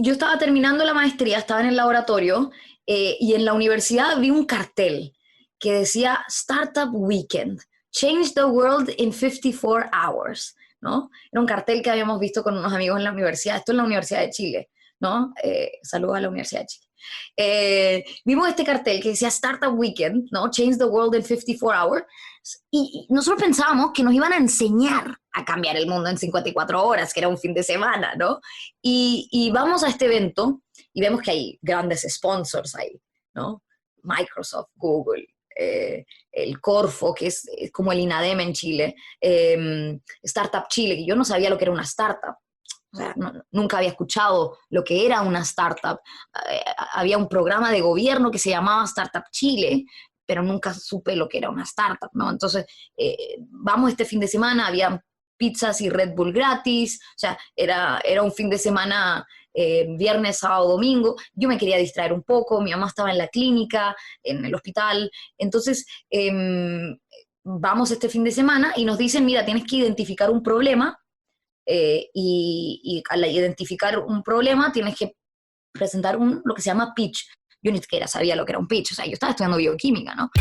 yo estaba terminando la maestría, estaba en el laboratorio y en la universidad vi un cartel que decía Startup Weekend, Change the World in 54 Hours, ¿no? Era un cartel que habíamos visto con unos amigos en la universidad, esto en la Universidad de Chile, ¿no? Saludos a la Universidad de Chile. Vimos este cartel que decía Startup Weekend, ¿no? Change the World in 54 Hours, y nosotros pensábamos que nos iban a enseñar a cambiar el mundo en 54 horas, que era un fin de semana, ¿no? Y vamos a este evento y vemos que hay grandes sponsors ahí, ¿no? Microsoft, Google, el Corfo, que es como el INADEM en Chile, Startup Chile, que yo no sabía lo que era una startup. O sea, nunca había escuchado lo que era una startup. Había un programa de gobierno que se llamaba Startup Chile, pero nunca supe lo que era una startup, ¿no? Entonces, vamos este fin de semana, había pizzas y Red Bull gratis, o sea, era un fin de semana, viernes, sábado, domingo. Yo me quería distraer un poco, mi mamá estaba en la clínica, en el hospital, entonces vamos este fin de semana y nos dicen, mira, tienes que identificar un problema, y al identificar un problema tienes que presentar lo que se llama pitch. Yo ni siquiera sabía lo que era un pitch, o sea, yo estaba estudiando bioquímica, ¿no?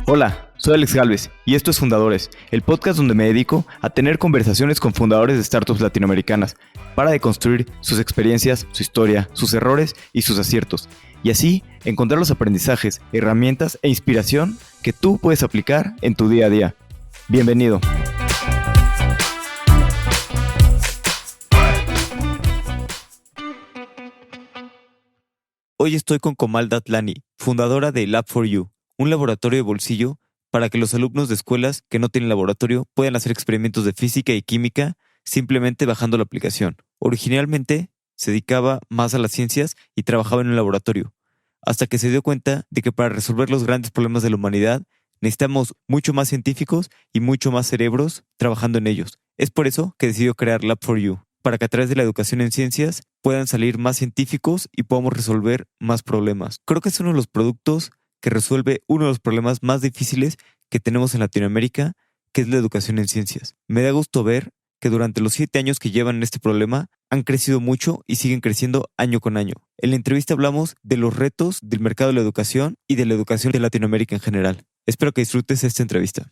Hola, soy Alex Galvez y esto es Fundadores, el podcast donde me dedico a tener conversaciones con fundadores de startups latinoamericanas para deconstruir sus experiencias, su historia, sus errores y sus aciertos, y así encontrar los aprendizajes, herramientas e inspiración que tú puedes aplicar en tu día a día. Bienvenido. Hoy estoy con Komal Datlani, fundadora de Lab4U, un laboratorio de bolsillo para que los alumnos de escuelas que no tienen laboratorio puedan hacer experimentos de física y química simplemente bajando la aplicación. Originalmente se dedicaba más a las ciencias y trabajaba en un laboratorio, hasta que se dio cuenta de que para resolver los grandes problemas de la humanidad necesitamos mucho más científicos y mucho más cerebros trabajando en ellos. Es por eso que decidió crear Lab4U, para que a través de la educación en ciencias puedan salir más científicos y podamos resolver más problemas. Creo que es uno de los productos que resuelve uno de los problemas más difíciles que tenemos en Latinoamérica, que es la educación en ciencias. Me da gusto ver que durante los 7 años que llevan en este problema han crecido mucho y siguen creciendo año con año. En la entrevista hablamos de los retos del mercado de la educación y de la educación de Latinoamérica en general. Espero que disfrutes esta entrevista.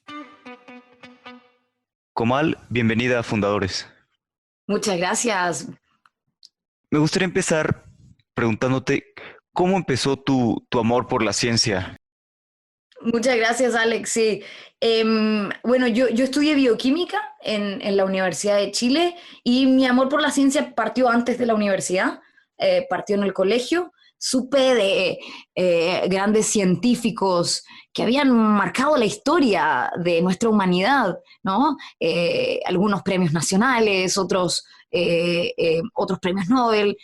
Komal, bienvenida a Fundadores. Muchas gracias. Me gustaría empezar preguntándote cómo empezó tu amor por la ciencia. Muchas gracias, Alex. Sí. Bueno, yo estudié bioquímica en la Universidad de Chile y mi amor por la ciencia partió antes de la universidad, partió en el colegio. Supe de grandes científicos que habían marcado la historia de nuestra humanidad, ¿no? Algunos premios nacionales, otros premios Nobel,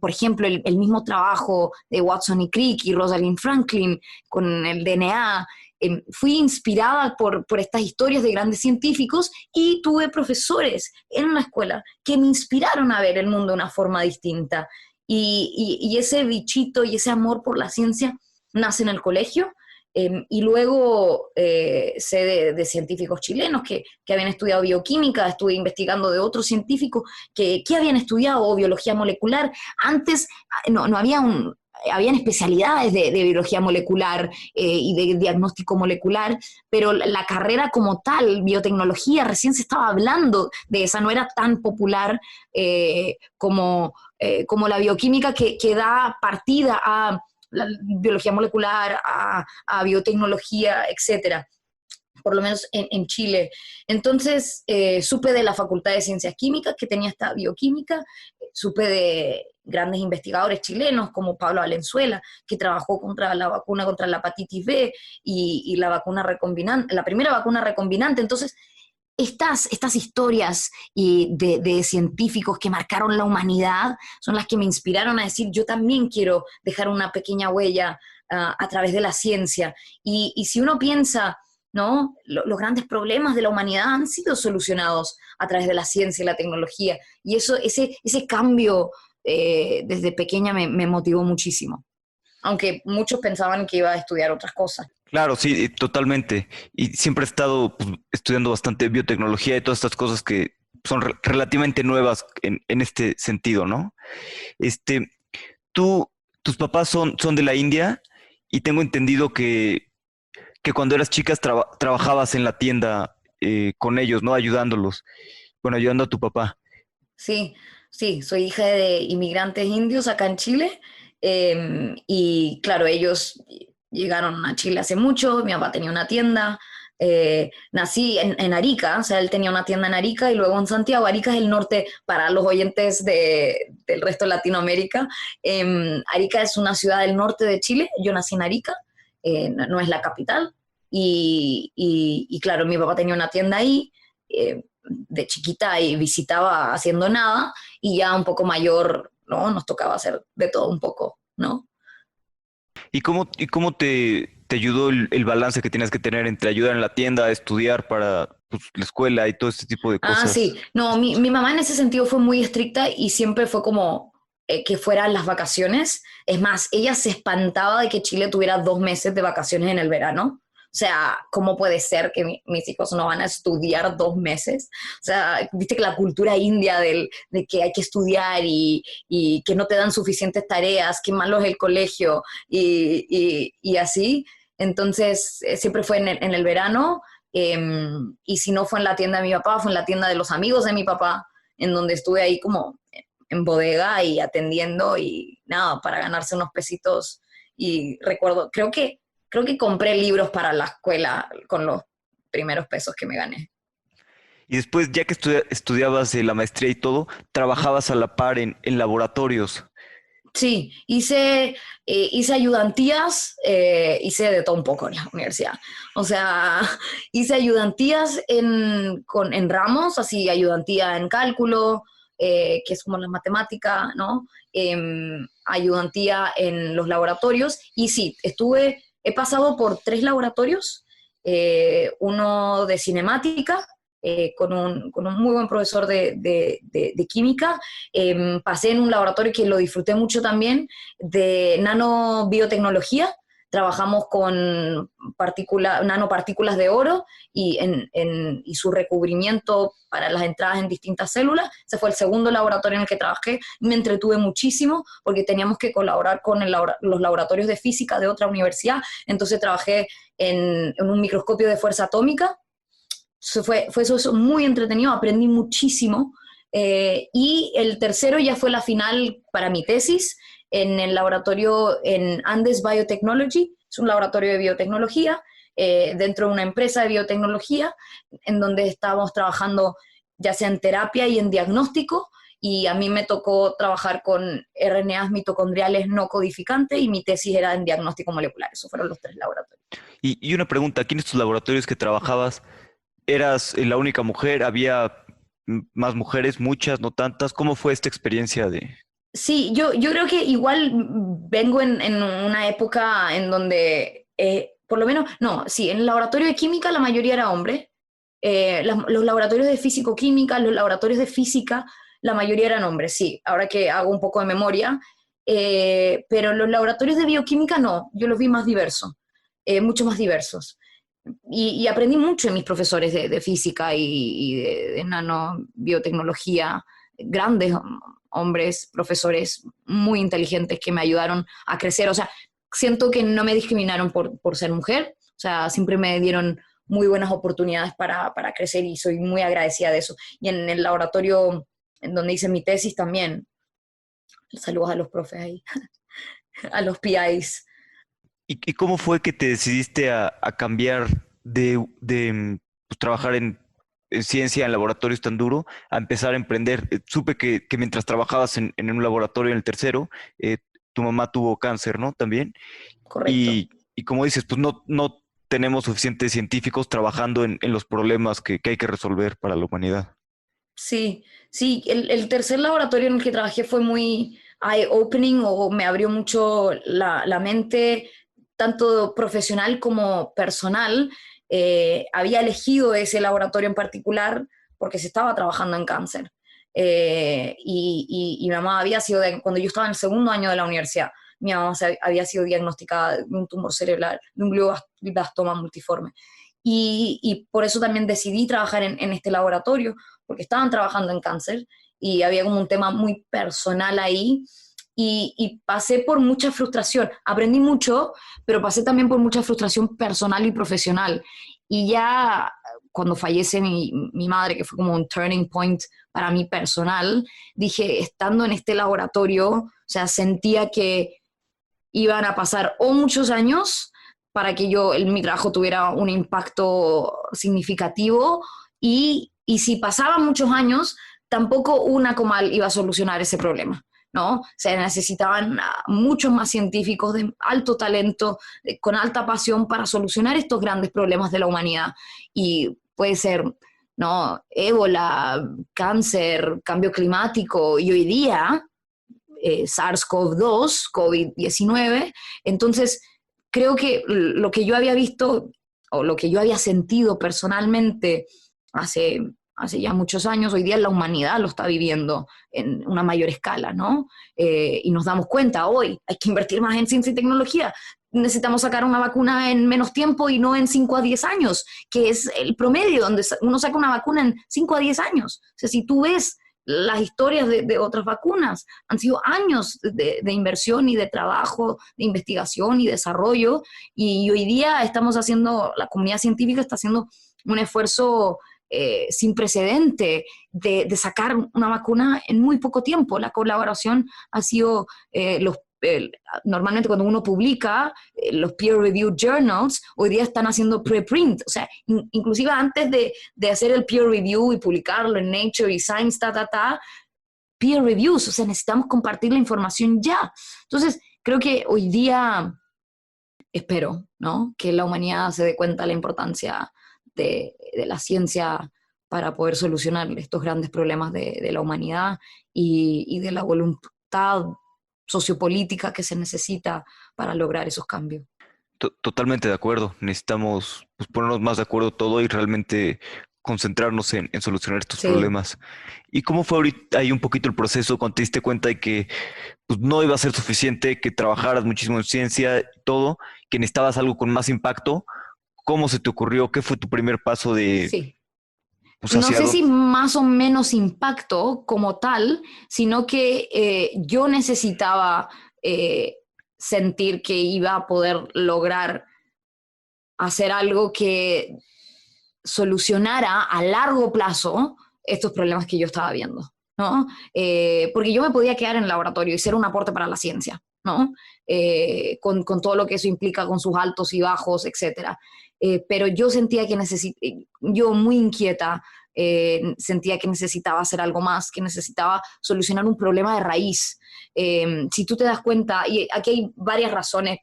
por ejemplo, el mismo trabajo de Watson y Crick y Rosalind Franklin con el DNA. Fui inspirada por estas historias de grandes científicos y tuve profesores en la escuela que me inspiraron a ver el mundo de una forma distinta. Y ese bichito y ese amor por la ciencia nace en el colegio. Y luego sé de científicos chilenos que habían estudiado bioquímica, estuve investigando de otros científicos que habían estudiado biología molecular. Antes no había habían especialidades de biología molecular y de diagnóstico molecular, pero la carrera como tal, biotecnología, recién se estaba hablando de esa, no era tan popular como la bioquímica que da partida a la biología molecular, a biotecnología, etcétera, por lo menos en Chile. Entonces, supe de la Facultad de Ciencias Químicas que tenía esta bioquímica, supe de grandes investigadores chilenos como Pablo Valenzuela, que trabajó contra la vacuna contra la hepatitis B y la vacuna recombinante, la primera vacuna recombinante. Entonces, estas historias de científicos que marcaron la humanidad son las que me inspiraron a decir, yo también quiero dejar una pequeña huella a través de la ciencia. Y si uno piensa, ¿no? Los grandes problemas de la humanidad han sido solucionados a través de la ciencia y la tecnología. Y ese cambio desde pequeña me motivó muchísimo. Aunque muchos pensaban que iba a estudiar otras cosas. Claro, sí, totalmente. Y siempre he estado estudiando bastante biotecnología y todas estas cosas que son relativamente nuevas en este sentido, ¿no? Este, tú, tus papás son de la India y tengo entendido que cuando eras chicas trabajabas en la tienda con ellos, ¿no? Ayudándolos, bueno, ayudando a tu papá. Sí, sí, soy hija de inmigrantes indios acá en Chile. Y claro, ellos llegaron a Chile hace mucho, mi papá tenía una tienda. Nací en Arica, o sea, él tenía una tienda en Arica y luego en Santiago. Arica es el norte para los oyentes del resto de Latinoamérica. Arica es una ciudad del norte de Chile, yo nací en Arica, no es la capital. Y claro, mi papá tenía una tienda ahí. De chiquita y visitaba haciendo nada, y ya un poco mayor, ¿no? Nos tocaba hacer de todo un poco, ¿no? ¿Y cómo te ayudó el balance que tienes que tener entre ayudar en la tienda, estudiar para pues, la escuela y todo este tipo de Ah, cosas? sí, no, mi mamá en ese sentido fue muy estricta y siempre fue como que fueran las vacaciones. Es más, ella se espantaba de que Chile tuviera 2 meses de vacaciones en el verano. O sea, ¿cómo puede ser que mis hijos no van a estudiar 2 meses? O sea, viste que la cultura india de que hay que estudiar y que no te dan suficientes tareas, que malo es el colegio y así. Entonces, siempre fue en el verano. Y si no fue en la tienda de mi papá, fue en la tienda de los amigos de mi papá, en donde estuve ahí como en bodega y atendiendo y nada, para ganarse unos pesitos. Y recuerdo, creo que compré libros para la escuela con los primeros pesos que me gané. Y después, ya que estudiabas la maestría y todo, trabajabas a la par en laboratorios. Sí, hice ayudantías, hice de todo un poco en la universidad. O sea, hice ayudantías en ramos, así ayudantía en cálculo, que es como la matemática, ¿no? Ayudantía en los laboratorios. Y sí, he pasado por 3 laboratorios, uno de cinemática, con un muy buen profesor de química. Pasé en un laboratorio que lo disfruté mucho también, de nanobiotecnología. Trabajamos con nanopartículas de oro y su recubrimiento para las entradas en distintas células. Ese fue el segundo laboratorio en el que trabajé. Me entretuve muchísimo porque teníamos que colaborar con los laboratorios de física de otra universidad. Entonces trabajé en un microscopio de fuerza atómica. Fue eso muy entretenido, aprendí muchísimo. Y el tercero ya fue la final para mi tesis en el laboratorio en Andes Biotechnology. Es un laboratorio de biotecnología dentro de una empresa de biotecnología en donde estábamos trabajando ya sea en terapia y en diagnóstico, y a mí me tocó trabajar con RNAs mitocondriales no codificantes y mi tesis era en diagnóstico molecular. Esos fueron los 3 laboratorios. Y una pregunta, aquí en estos laboratorios que trabajabas, ¿eras la única mujer? ¿Había más mujeres, muchas, no tantas? ¿Cómo fue esta experiencia de... Sí, yo creo que igual vengo en una época en donde, por lo menos, no, sí, en el laboratorio de química la mayoría era hombre. Los laboratorios de físico-química, los laboratorios de física, la mayoría eran hombres, sí, ahora que hago un poco de memoria. Pero los laboratorios de bioquímica no, yo los vi más diversos, mucho más diversos. Y aprendí mucho de mis profesores de física y de nanobiotecnología, grandes hombres, profesores muy inteligentes que me ayudaron a crecer. O sea, siento que no me discriminaron por ser mujer, o sea, siempre me dieron muy buenas oportunidades para crecer y soy muy agradecida de eso. Y en el laboratorio en donde hice mi tesis también, saludos a los profes ahí, a los PIs. ¿Y cómo fue que te decidiste a cambiar pues, trabajar en ciencia, en laboratorios tan duro, a empezar a emprender? Supe que mientras trabajabas en un laboratorio, en el tercero, tu mamá tuvo cáncer, ¿no? También. Correcto. Y como dices, pues no tenemos suficientes científicos trabajando en los problemas que hay que resolver para la humanidad. Sí, sí, el tercer laboratorio en el que trabajé fue muy eye-opening, o me abrió mucho la mente, tanto profesional como personal. Había elegido ese laboratorio en particular porque se estaba trabajando en cáncer. Y mi mamá había sido, cuando yo estaba en el segundo año de la universidad, mi mamá había sido diagnosticada de un tumor cerebral, de un glioblastoma multiforme. Y por eso también decidí trabajar en este laboratorio, porque estaban trabajando en cáncer y había como un tema muy personal ahí y pasé por mucha frustración. Aprendí mucho, pero pasé también por mucha frustración personal y profesional. Y ya cuando fallece mi madre, que fue como un turning point para mí personal, dije, estando en este laboratorio, o sea, sentía que iban a pasar o muchos años para que mi trabajo tuviera un impacto significativo y si pasaban muchos años, tampoco una Comal iba a solucionar ese problema, ¿no? Se necesitaban muchos más científicos de alto talento, con alta pasión para solucionar estos grandes problemas de la humanidad. Y puede ser, ¿no? Ébola, cáncer, cambio climático, y hoy día SARS-CoV-2, COVID-19. Entonces, creo que lo que yo había visto o lo que yo había sentido personalmente hace ya muchos años, hoy día la humanidad lo está viviendo en una mayor escala, ¿no? Y nos damos cuenta hoy, hay que invertir más en ciencia y tecnología. Necesitamos sacar una vacuna en menos tiempo y no en 5 a 10 años, que es el promedio, donde uno saca una vacuna en 5 a 10 años. O sea, si tú ves las historias de otras vacunas, han sido años de inversión y de trabajo, de investigación y desarrollo, y hoy día la comunidad científica está haciendo un esfuerzo sin precedente de sacar una vacuna en muy poco tiempo. La colaboración ha sido normalmente cuando uno publica los peer-reviewed journals, hoy día están haciendo preprint, o sea, inclusive antes de hacer el peer review y publicarlo en Nature y Science, peer reviews, o sea, necesitamos compartir la información ya. Entonces, creo que hoy día espero, ¿no?, que la humanidad se dé cuenta de la importancia de la ciencia para poder solucionar estos grandes problemas de la humanidad y de la voluntad sociopolítica que se necesita para lograr esos cambios. Totalmente de acuerdo. Necesitamos pues, ponernos más de acuerdo todo y realmente concentrarnos en solucionar estos problemas. ¿Y cómo fue ahorita ahí un poquito el proceso cuando te diste cuenta de que pues, no iba a ser suficiente, que trabajaras muchísimo en ciencia y todo, que necesitabas algo con más impacto? ¿Cómo se te ocurrió? ¿Qué fue tu primer paso de... Sí. Pues, no sé si más o menos impacto como tal, sino que yo necesitaba sentir que iba a poder lograr hacer algo que solucionara a largo plazo estos problemas que yo estaba viendo, ¿no? Porque yo me podía quedar en el laboratorio y ser un aporte para la ciencia, ¿no? Con todo lo que eso implica, con sus altos y bajos, etcétera. Pero yo sentía que yo muy inquieta, sentía que necesitaba hacer algo más, que necesitaba solucionar un problema de raíz. Si tú te das cuenta, y aquí hay varias razones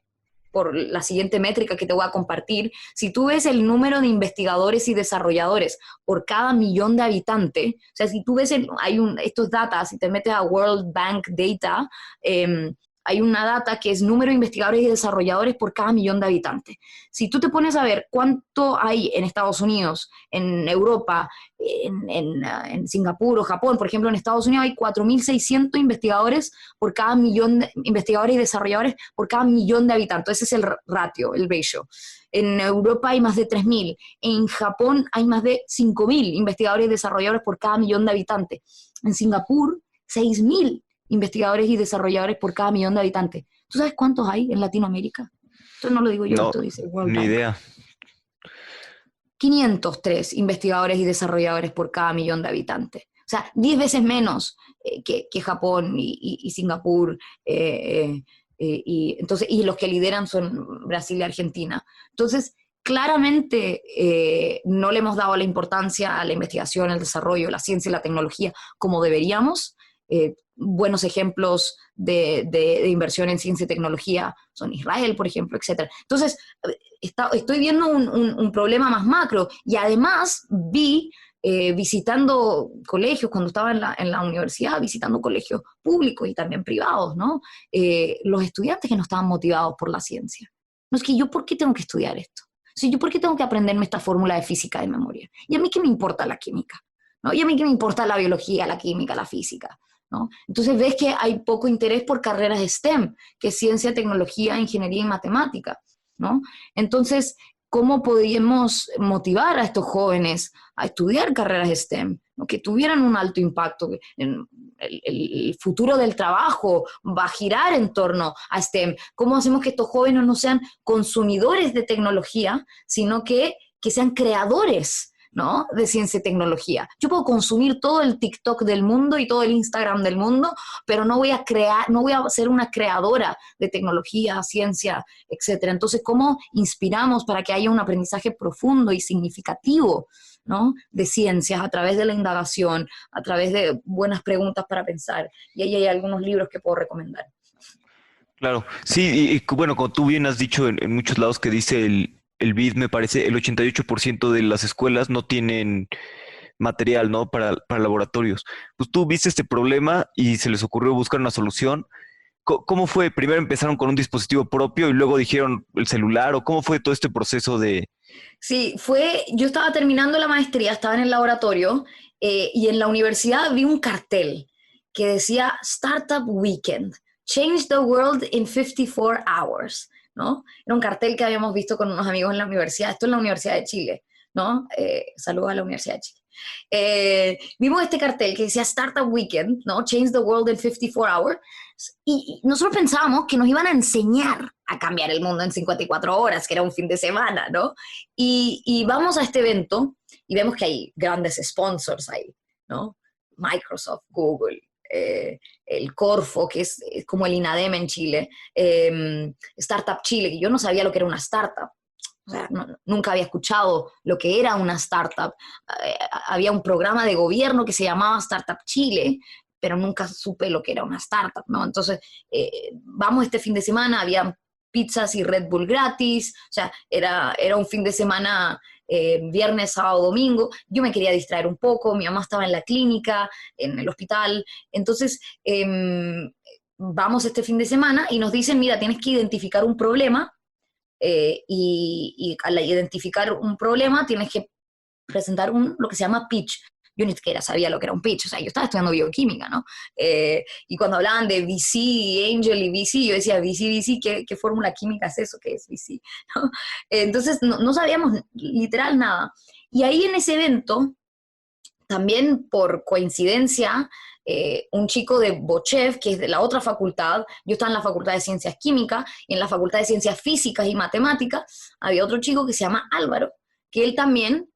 por la siguiente métrica que te voy a compartir, si tú ves el número de investigadores y desarrolladores por cada millón de habitantes, o sea, si tú ves, estos datos, si te metes a World Bank Data, hay una data que es número de investigadores y desarrolladores por cada millón de habitantes. Si tú te pones a ver cuánto hay en Estados Unidos, en Europa, en Singapur o Japón, por ejemplo, en Estados Unidos hay 4.600 investigadores por cada millón de investigadores y desarrolladores por cada millón de habitantes. Ese es el ratio, el ratio. En Europa hay más de 3.000. En Japón hay más de 5.000 investigadores y desarrolladores por cada millón de habitantes. En Singapur, 6.000 investigadores y desarrolladores por cada millón de habitantes. ¿Tú sabes cuántos hay en Latinoamérica? Esto no lo digo yo, esto dice World Bank. Ni idea. 503 investigadores y desarrolladores por cada millón de habitantes. O sea, 10 veces menos que Japón y Singapur. Y los que lideran son Brasil y Argentina. Entonces, claramente no le hemos dado la importancia a la investigación, el desarrollo, la ciencia y la tecnología como deberíamos. Buenos ejemplos de inversión en ciencia y tecnología son Israel, por ejemplo, etc. Entonces, estoy viendo un problema más macro y además vi, visitando colegios, cuando estaba en la universidad, visitando colegios públicos y también privados, ¿no? Los estudiantes que no estaban motivados por la ciencia. No, es que yo, ¿por qué tengo que estudiar esto? ¿Yo por qué tengo que aprenderme esta fórmula de física de memoria? ¿Y a mí qué me importa la química? ¿No? ¿Y a mí qué me importa la biología, la química, la física? ¿No? Entonces ves que hay poco interés por carreras de STEM, que es ciencia, tecnología, ingeniería y matemática, ¿no? Entonces, ¿cómo podríamos motivar a estos jóvenes a estudiar carreras de STEM? ¿no? Que tuvieran un alto impacto. El futuro del trabajo va a girar en torno a STEM. ¿Cómo hacemos que estos jóvenes no sean consumidores de tecnología, sino que sean creadores, ¿no? De ciencia y tecnología? Yo puedo consumir todo el TikTok del mundo y todo el Instagram del mundo, pero no voy a crear, no voy a ser una creadora de tecnología, ciencia, etcétera. Entonces, ¿cómo inspiramos para que haya un aprendizaje profundo y significativo, ¿no? De ciencias a través de la indagación, a través de buenas preguntas para pensar? Y ahí hay algunos libros que puedo recomendar. Claro, sí, y bueno, como tú bien has dicho en muchos lados que dice el BID, me parece, el 88% de las escuelas no tienen material, ¿no? Para laboratorios. Pues tú viste este problema y se les ocurrió buscar una solución. ¿Cómo fue? ¿Primero empezaron con un dispositivo propio y luego dijeron el celular? ¿O cómo fue todo este proceso de...? Sí, yo estaba terminando la maestría, estaba en el laboratorio y en la universidad vi un cartel que decía Startup Weekend, Change the World in 54 Hours, ¿no? Era un cartel que habíamos visto con unos amigos en la universidad, esto en la Universidad de Chile, ¿no? Saludos a la Universidad de Chile. Vimos este cartel que decía Startup Weekend, ¿no? Change the World in 54 Hours, y nosotros pensábamos que nos iban a enseñar a cambiar el mundo en 54 horas, que era un fin de semana, ¿no? Y vamos a este evento y vemos que hay grandes sponsors ahí, ¿no? Microsoft, Google, el Corfo, que es como el INADEM en Chile, Startup Chile, que yo no sabía lo que era una startup. O sea, nunca había escuchado lo que era una startup. Había un programa de gobierno que se llamaba Startup Chile, pero nunca supe lo que era una startup, ¿no? Entonces, vamos este fin de semana, había pizzas y Red Bull gratis, o sea, era un fin de semana, viernes, sábado, domingo. Yo me quería distraer un poco, mi mamá estaba en la clínica, en el hospital, entonces vamos este fin de semana y nos dicen, mira, tienes que identificar un problema, y al identificar un problema tienes que presentar lo que se llama pitch. Yo ni siquiera sabía lo que era un pitch, o sea, yo estaba estudiando bioquímica, ¿no? Y cuando hablaban de VC, Angel y VC, yo decía, VC, ¿qué fórmula química es eso? ¿Qué es VC? ¿No? Entonces, no sabíamos literal nada. Y ahí en ese evento, también por coincidencia, un chico de Bochev, que es de la otra facultad, yo estaba en la Facultad de Ciencias Químicas, y en la Facultad de Ciencias Físicas y Matemáticas había otro chico que se llama Álvaro, que él también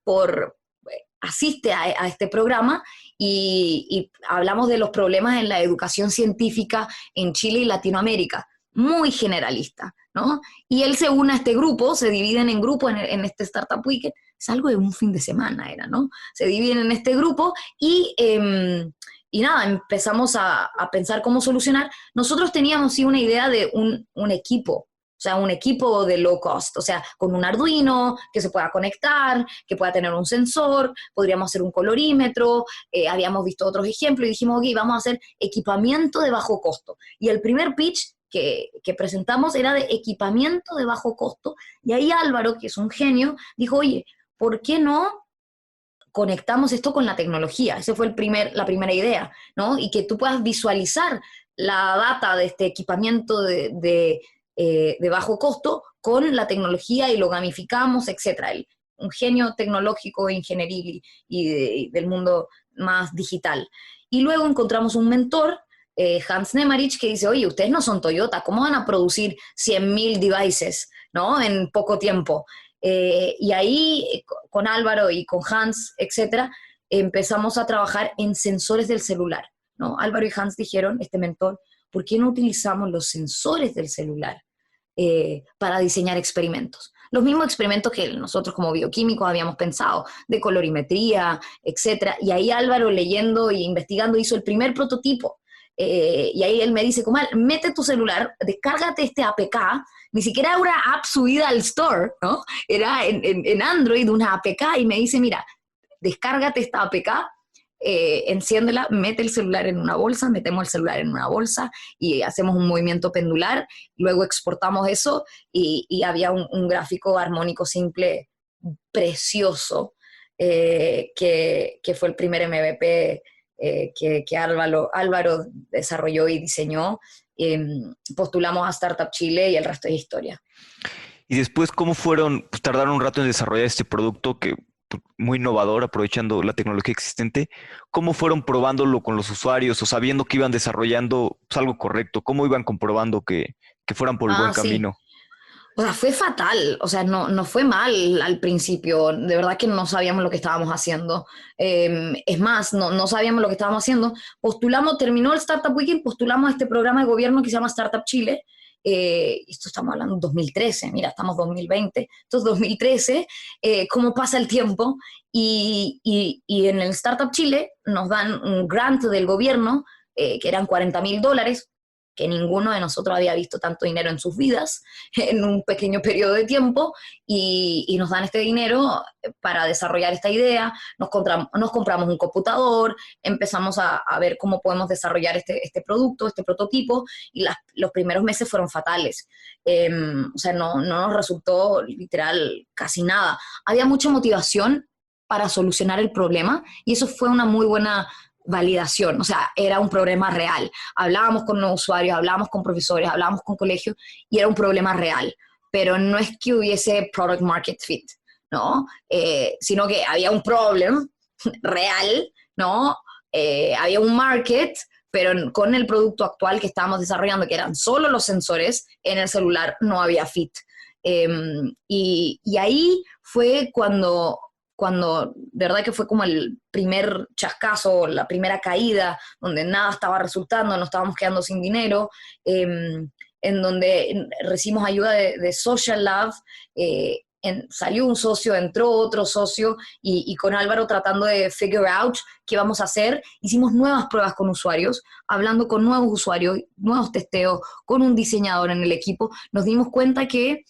asiste a este programa y hablamos de los problemas en la educación científica en Chile y Latinoamérica, muy generalista, ¿no? Y él se une a este grupo, se dividen en grupos en este Startup Weekend, es algo de un fin de semana era, ¿no? Se dividen en este grupo y nada, empezamos a pensar cómo solucionar. Nosotros teníamos sí una idea de un equipo, o sea, un equipo de low cost, o sea, con un Arduino que se pueda conectar, que pueda tener un sensor, podríamos hacer un colorímetro, habíamos visto otros ejemplos y dijimos, ok, vamos a hacer equipamiento de bajo costo. Y el primer pitch que presentamos era de equipamiento de bajo costo, y ahí Álvaro, que es un genio, dijo, oye, ¿por qué no conectamos esto con la tecnología? Esa fue la primera idea, ¿no? Y que tú puedas visualizar la data de este equipamiento de bajo costo con la tecnología y lo gamificamos, etcétera. Un genio tecnológico, ingenieril y del mundo más digital. Y luego encontramos un mentor, Hans Nemarich, que dice, oye, ustedes no son Toyota, ¿cómo van a producir 100.000 devices, ¿no? En poco tiempo? Y ahí, con Álvaro y con Hans, etcétera, empezamos a trabajar en sensores del celular, ¿no? Álvaro y Hans dijeron, este mentor, ¿por qué no utilizamos los sensores del celular para diseñar experimentos? Los mismos experimentos que nosotros como bioquímicos habíamos pensado, de colorimetría, etcétera. Y ahí Álvaro, leyendo e investigando, hizo el primer prototipo. Y ahí él me dice, Comal, mete tu celular, descárgate este APK, ni siquiera era una app subida al store, ¿no? Era en Android una APK, y me dice, mira, descárgate esta APK, enciéndela, mete el celular en una bolsa, metemos el celular en una bolsa y hacemos un movimiento pendular, luego exportamos eso y había un gráfico armónico simple precioso, que fue el primer MVP que Álvaro desarrolló y diseñó. Postulamos a Startup Chile y el resto es historia. Y después, ¿cómo fueron? Pues tardaron un rato en desarrollar este producto que muy innovador, aprovechando la tecnología existente. ¿Cómo fueron probándolo con los usuarios o sabiendo que iban desarrollando pues, algo correcto? ¿Cómo iban comprobando que fueran por el buen Sí. camino? O sea, fue fatal, o sea, no fue mal al principio, de verdad que no sabíamos lo que estábamos haciendo. Es más, no sabíamos lo que estábamos haciendo. Postulamos, terminó el Startup Weekend, postulamos a este programa de gobierno que se llama Startup Chile. Esto estamos hablando de 2013, mira, estamos 2020, esto es 2013, cómo pasa el tiempo. Y en el Startup Chile nos dan un grant del gobierno, que eran $40,000, que ninguno de nosotros había visto tanto dinero en sus vidas en un pequeño periodo de tiempo, y nos dan este dinero para desarrollar esta idea. Nos compramos un computador, empezamos a ver cómo podemos desarrollar este producto, este prototipo, y los primeros meses fueron fatales. O sea, no nos resultó literal casi nada. Había mucha motivación para solucionar el problema, y eso fue una muy buena validación. O sea, era un problema real. Hablábamos con los usuarios, hablábamos con profesores, hablábamos con colegios, y era un problema real. Pero no es que hubiese product market fit, ¿no? Sino que había un problem real, ¿no? Había un market, pero con el producto actual que estábamos desarrollando, que eran solo los sensores en el celular, no había fit. Y ahí fue cuando de verdad que fue como el primer chascazo, la primera caída, donde nada estaba resultando, nos estábamos quedando sin dinero, en donde recibimos ayuda de Social Lab, salió un socio, entró otro socio, y con Álvaro tratando de figure out qué vamos a hacer, hicimos nuevas pruebas con usuarios, hablando con nuevos usuarios, nuevos testeos, con un diseñador en el equipo. Nos dimos cuenta que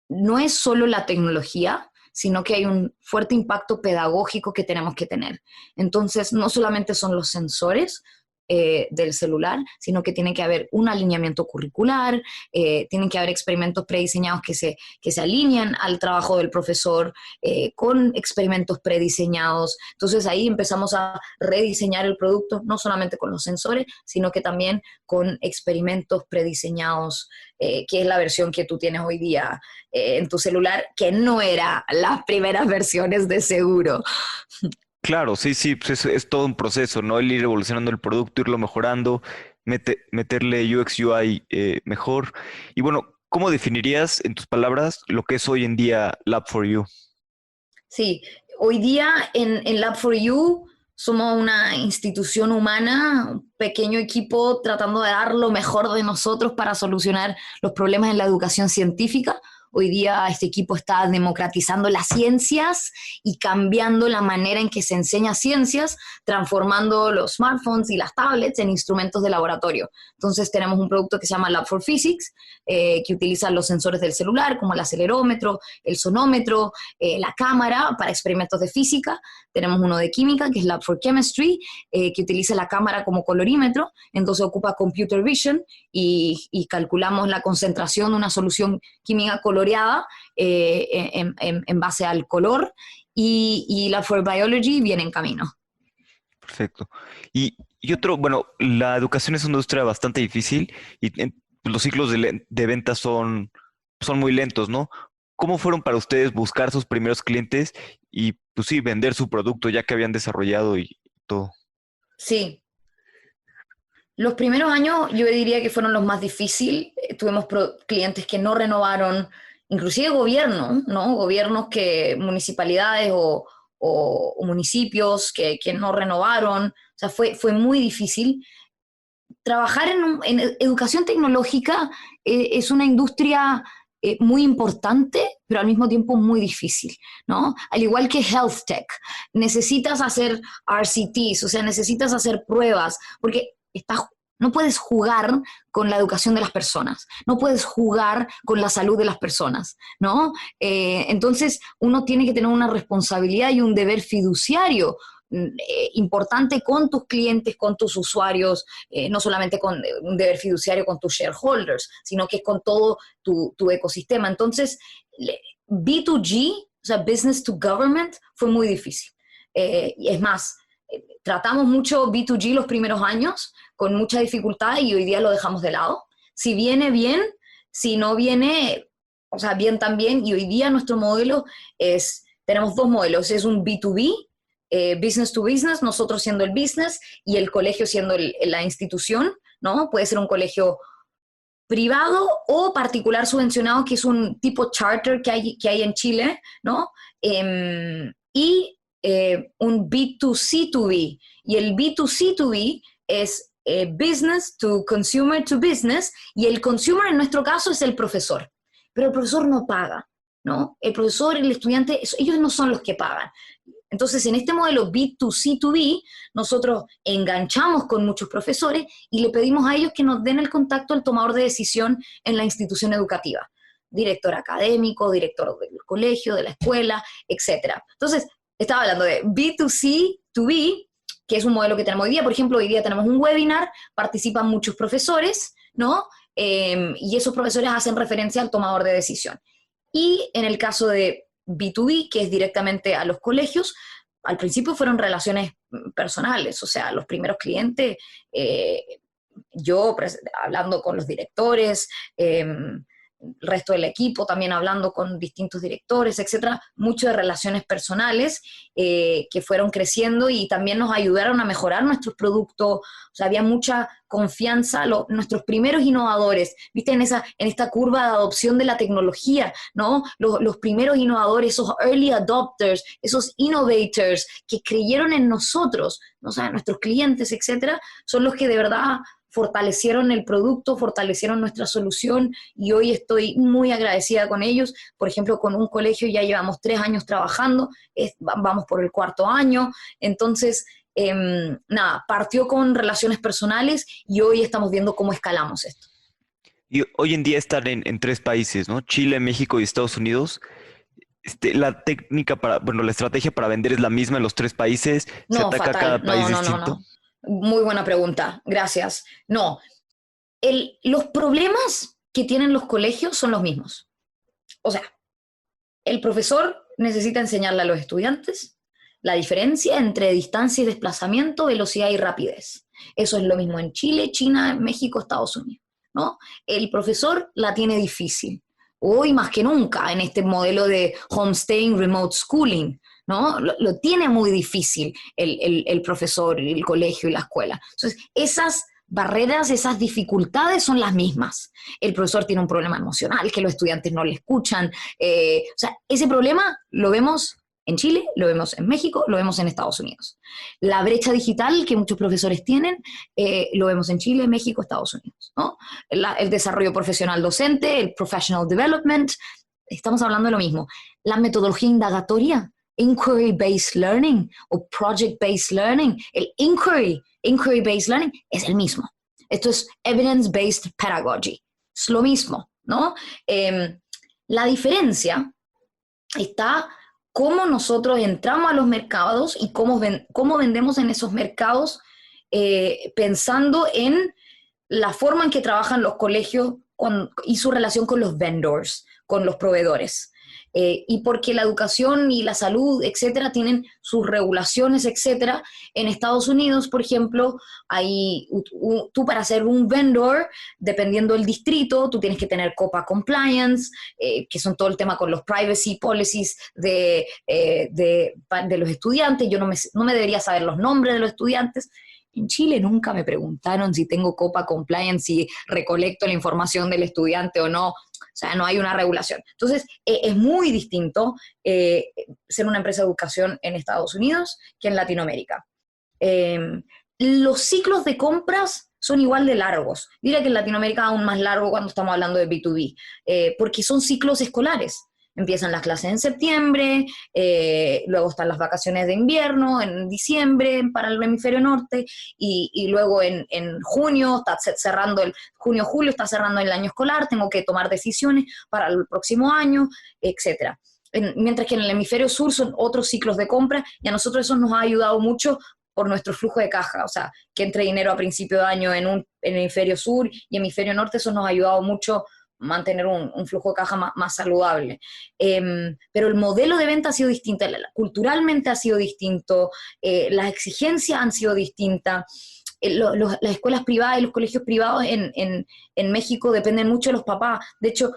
no es solo la tecnología, sino que hay un fuerte impacto pedagógico que tenemos que tener. Entonces, no solamente son los sensores del celular, sino que tiene que haber un alineamiento curricular, tienen que haber experimentos prediseñados que se alinean al trabajo del profesor, con experimentos prediseñados. Entonces ahí empezamos a rediseñar el producto, no solamente con los sensores, sino que también con experimentos prediseñados, que es la versión que tú tienes hoy día en tu celular, que no era las primeras versiones de seguro. Claro, sí, sí, pues es todo un proceso, ¿no? El ir evolucionando el producto, irlo mejorando, meterle UX UI mejor. Y bueno, ¿cómo definirías en tus palabras lo que es hoy en día Lab4U? Sí, hoy día en Lab4U somos una institución humana, un pequeño equipo tratando de dar lo mejor de nosotros para solucionar los problemas en la educación científica. Hoy día este equipo está democratizando las ciencias y cambiando la manera en que se enseña ciencias, transformando los smartphones y las tablets en instrumentos de laboratorio. Entonces tenemos un producto que se llama Lab4Physics, que utiliza los sensores del celular, como el acelerómetro, el sonómetro, la cámara para experimentos de física. Tenemos uno de química, que es Lab4Chemistry, que utiliza la cámara como colorímetro, entonces ocupa computer vision y calculamos la concentración de una solución química coloreada en base al color, y Lab4Biology viene en camino. Perfecto. Y otro, bueno, la educación es una industria bastante difícil y los ciclos de ventas son muy lentos, ¿no? ¿Cómo fueron para ustedes buscar sus primeros clientes y, pues sí, vender su producto ya que habían desarrollado y todo? Sí. Los primeros años yo diría que fueron los más difíciles. Tuvimos clientes que no renovaron, inclusive gobiernos, ¿no? Gobiernos municipalidades o municipios que no renovaron. O sea, fue muy difícil. Trabajar en educación tecnológica es una industria muy importante, pero al mismo tiempo muy difícil, ¿no? Al igual que Health Tech, necesitas hacer RCTs, o sea, necesitas hacer pruebas, porque no puedes jugar con la educación de las personas, no puedes jugar con la salud de las personas, ¿no? Entonces, uno tiene que tener una responsabilidad y un deber fiduciario importante con tus clientes, con tus usuarios, no solamente con un deber fiduciario con tus shareholders, sino que es con todo tu ecosistema. Entonces, B2G, o sea, Business to Government, fue muy difícil. Y es más, tratamos mucho B2G los primeros años, con mucha dificultad, y hoy día lo dejamos de lado. Si viene bien, si no viene, o sea, bien también, y hoy día nuestro modelo es: tenemos dos modelos, es un B2B, business to business, nosotros siendo el business y el colegio siendo la institución, ¿no? Puede ser un colegio privado o particular subvencionado, que es un tipo charter que hay en Chile, ¿no? Y un B2C2B. Y el B2C2B es business to business, y el consumer en nuestro caso es el profesor. Pero el profesor no paga, ¿no? El profesor, el estudiante, ellos no son los que pagan. Entonces, en este modelo B2C2B, nosotros enganchamos con muchos profesores y le pedimos a ellos que nos den el contacto al tomador de decisión en la institución educativa. Director académico, director del colegio, de la escuela, etc. Entonces, estaba hablando de B2C2B, que es un modelo que tenemos hoy día. Por ejemplo, hoy día tenemos un webinar, participan muchos profesores, ¿no? Y esos profesores hacen referencia al tomador de decisión. Y en el caso de B2B, que es directamente a los colegios, al principio fueron relaciones personales, o sea, los primeros clientes, yo hablando con los directores, el resto del equipo también hablando con distintos directores, etcétera, mucho de relaciones personales que fueron creciendo y también nos ayudaron a mejorar nuestros productos. O sea, había mucha confianza, nuestros primeros innovadores, viste, en esta curva de adopción de la tecnología, ¿no? Los primeros innovadores, esos early adopters, esos innovators que creyeron en nosotros, ¿no? O sea, nuestros clientes, etcétera, son los que de verdad fortalecieron el producto, fortalecieron nuestra solución, y hoy estoy muy agradecida con ellos. Por ejemplo, con un colegio ya llevamos 3 años trabajando, vamos por el 4º año. Entonces, nada, partió con relaciones personales y hoy estamos viendo cómo escalamos esto. Y hoy en día están en 3 países, ¿no? Chile, México y Estados Unidos. La estrategia para vender es la misma en los 3 países. Se ataca a cada país distinto. No. Muy buena pregunta, gracias. No, los problemas que tienen los colegios son los mismos. O sea, el profesor necesita enseñarle a los estudiantes la diferencia entre distancia y desplazamiento, velocidad y rapidez. Eso es lo mismo en Chile, China, México, Estados Unidos, ¿no? El profesor la tiene difícil, hoy más que nunca, en este modelo de homestaying, remote schooling, ¿no? Lo tiene muy difícil el profesor, el colegio y la escuela. Entonces, esas barreras, esas dificultades son las mismas. El profesor tiene un problema emocional, que los estudiantes no le escuchan. O sea, ese problema lo vemos en Chile, lo vemos en México, lo vemos en Estados Unidos. La brecha digital que muchos profesores tienen, lo vemos en Chile, México, Estados Unidos, ¿no? El desarrollo profesional docente, el professional development, estamos hablando de lo mismo. La metodología indagatoria, inquiry-based learning o project-based learning, el inquiry-based learning es el mismo. Esto es evidence-based pedagogy, es lo mismo, ¿no? La diferencia está cómo nosotros entramos a los mercados y cómo vendemos en esos mercados, pensando en la forma en que trabajan los colegios y su relación con los vendors, con los proveedores. Y porque la educación y la salud, etcétera, tienen sus regulaciones, etcétera. En Estados Unidos, por ejemplo, tú para ser un vendor, dependiendo del distrito, tú tienes que tener COPPA compliance, que son todo el tema con los privacy policies de los estudiantes. Yo no me debería saber los nombres de los estudiantes. En Chile nunca me preguntaron si tengo COPPA compliance, si recolecto la información del estudiante o no. O sea, no hay una regulación. Entonces, es muy distinto ser una empresa de educación en Estados Unidos que en Latinoamérica. Los ciclos de compras son igual de largos. Diría que en Latinoamérica aún más largo cuando estamos hablando de B2B, porque son ciclos escolares. Empiezan las clases en septiembre, luego están las vacaciones de invierno, en diciembre para el hemisferio norte, y luego en junio, está cerrando junio-julio, está cerrando el año escolar, tengo que tomar decisiones para el próximo año, etc. Mientras que en el hemisferio sur son otros ciclos de compra, y a nosotros eso nos ha ayudado mucho por nuestro flujo de caja, o sea, que entre dinero a principio de año en el hemisferio sur y hemisferio norte, eso nos ha ayudado mucho mantener un flujo de caja más saludable. Pero el modelo de venta ha sido distinto, culturalmente ha sido distinto, las exigencias han sido distintas. Las escuelas privadas y los colegios privados en México dependen mucho de los papás. De hecho,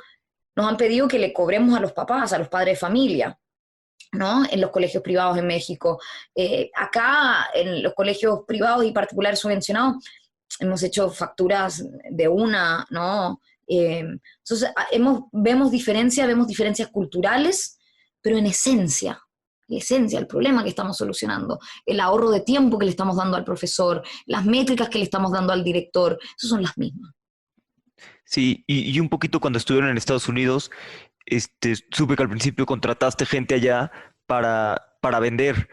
nos han pedido que le cobremos a los papás, a los padres de familia. ¿no? En los colegios privados en México. Acá, en los colegios privados y particulares subvencionados, hemos hecho facturas de una, ¿no? Entonces, vemos diferencias culturales, pero en esencia, el problema que estamos solucionando, el ahorro de tiempo que le estamos dando al profesor, las métricas que le estamos dando al director, esas son las mismas. Sí, y un poquito cuando estuvieron en Estados Unidos, supe que al principio contrataste gente allá para vender,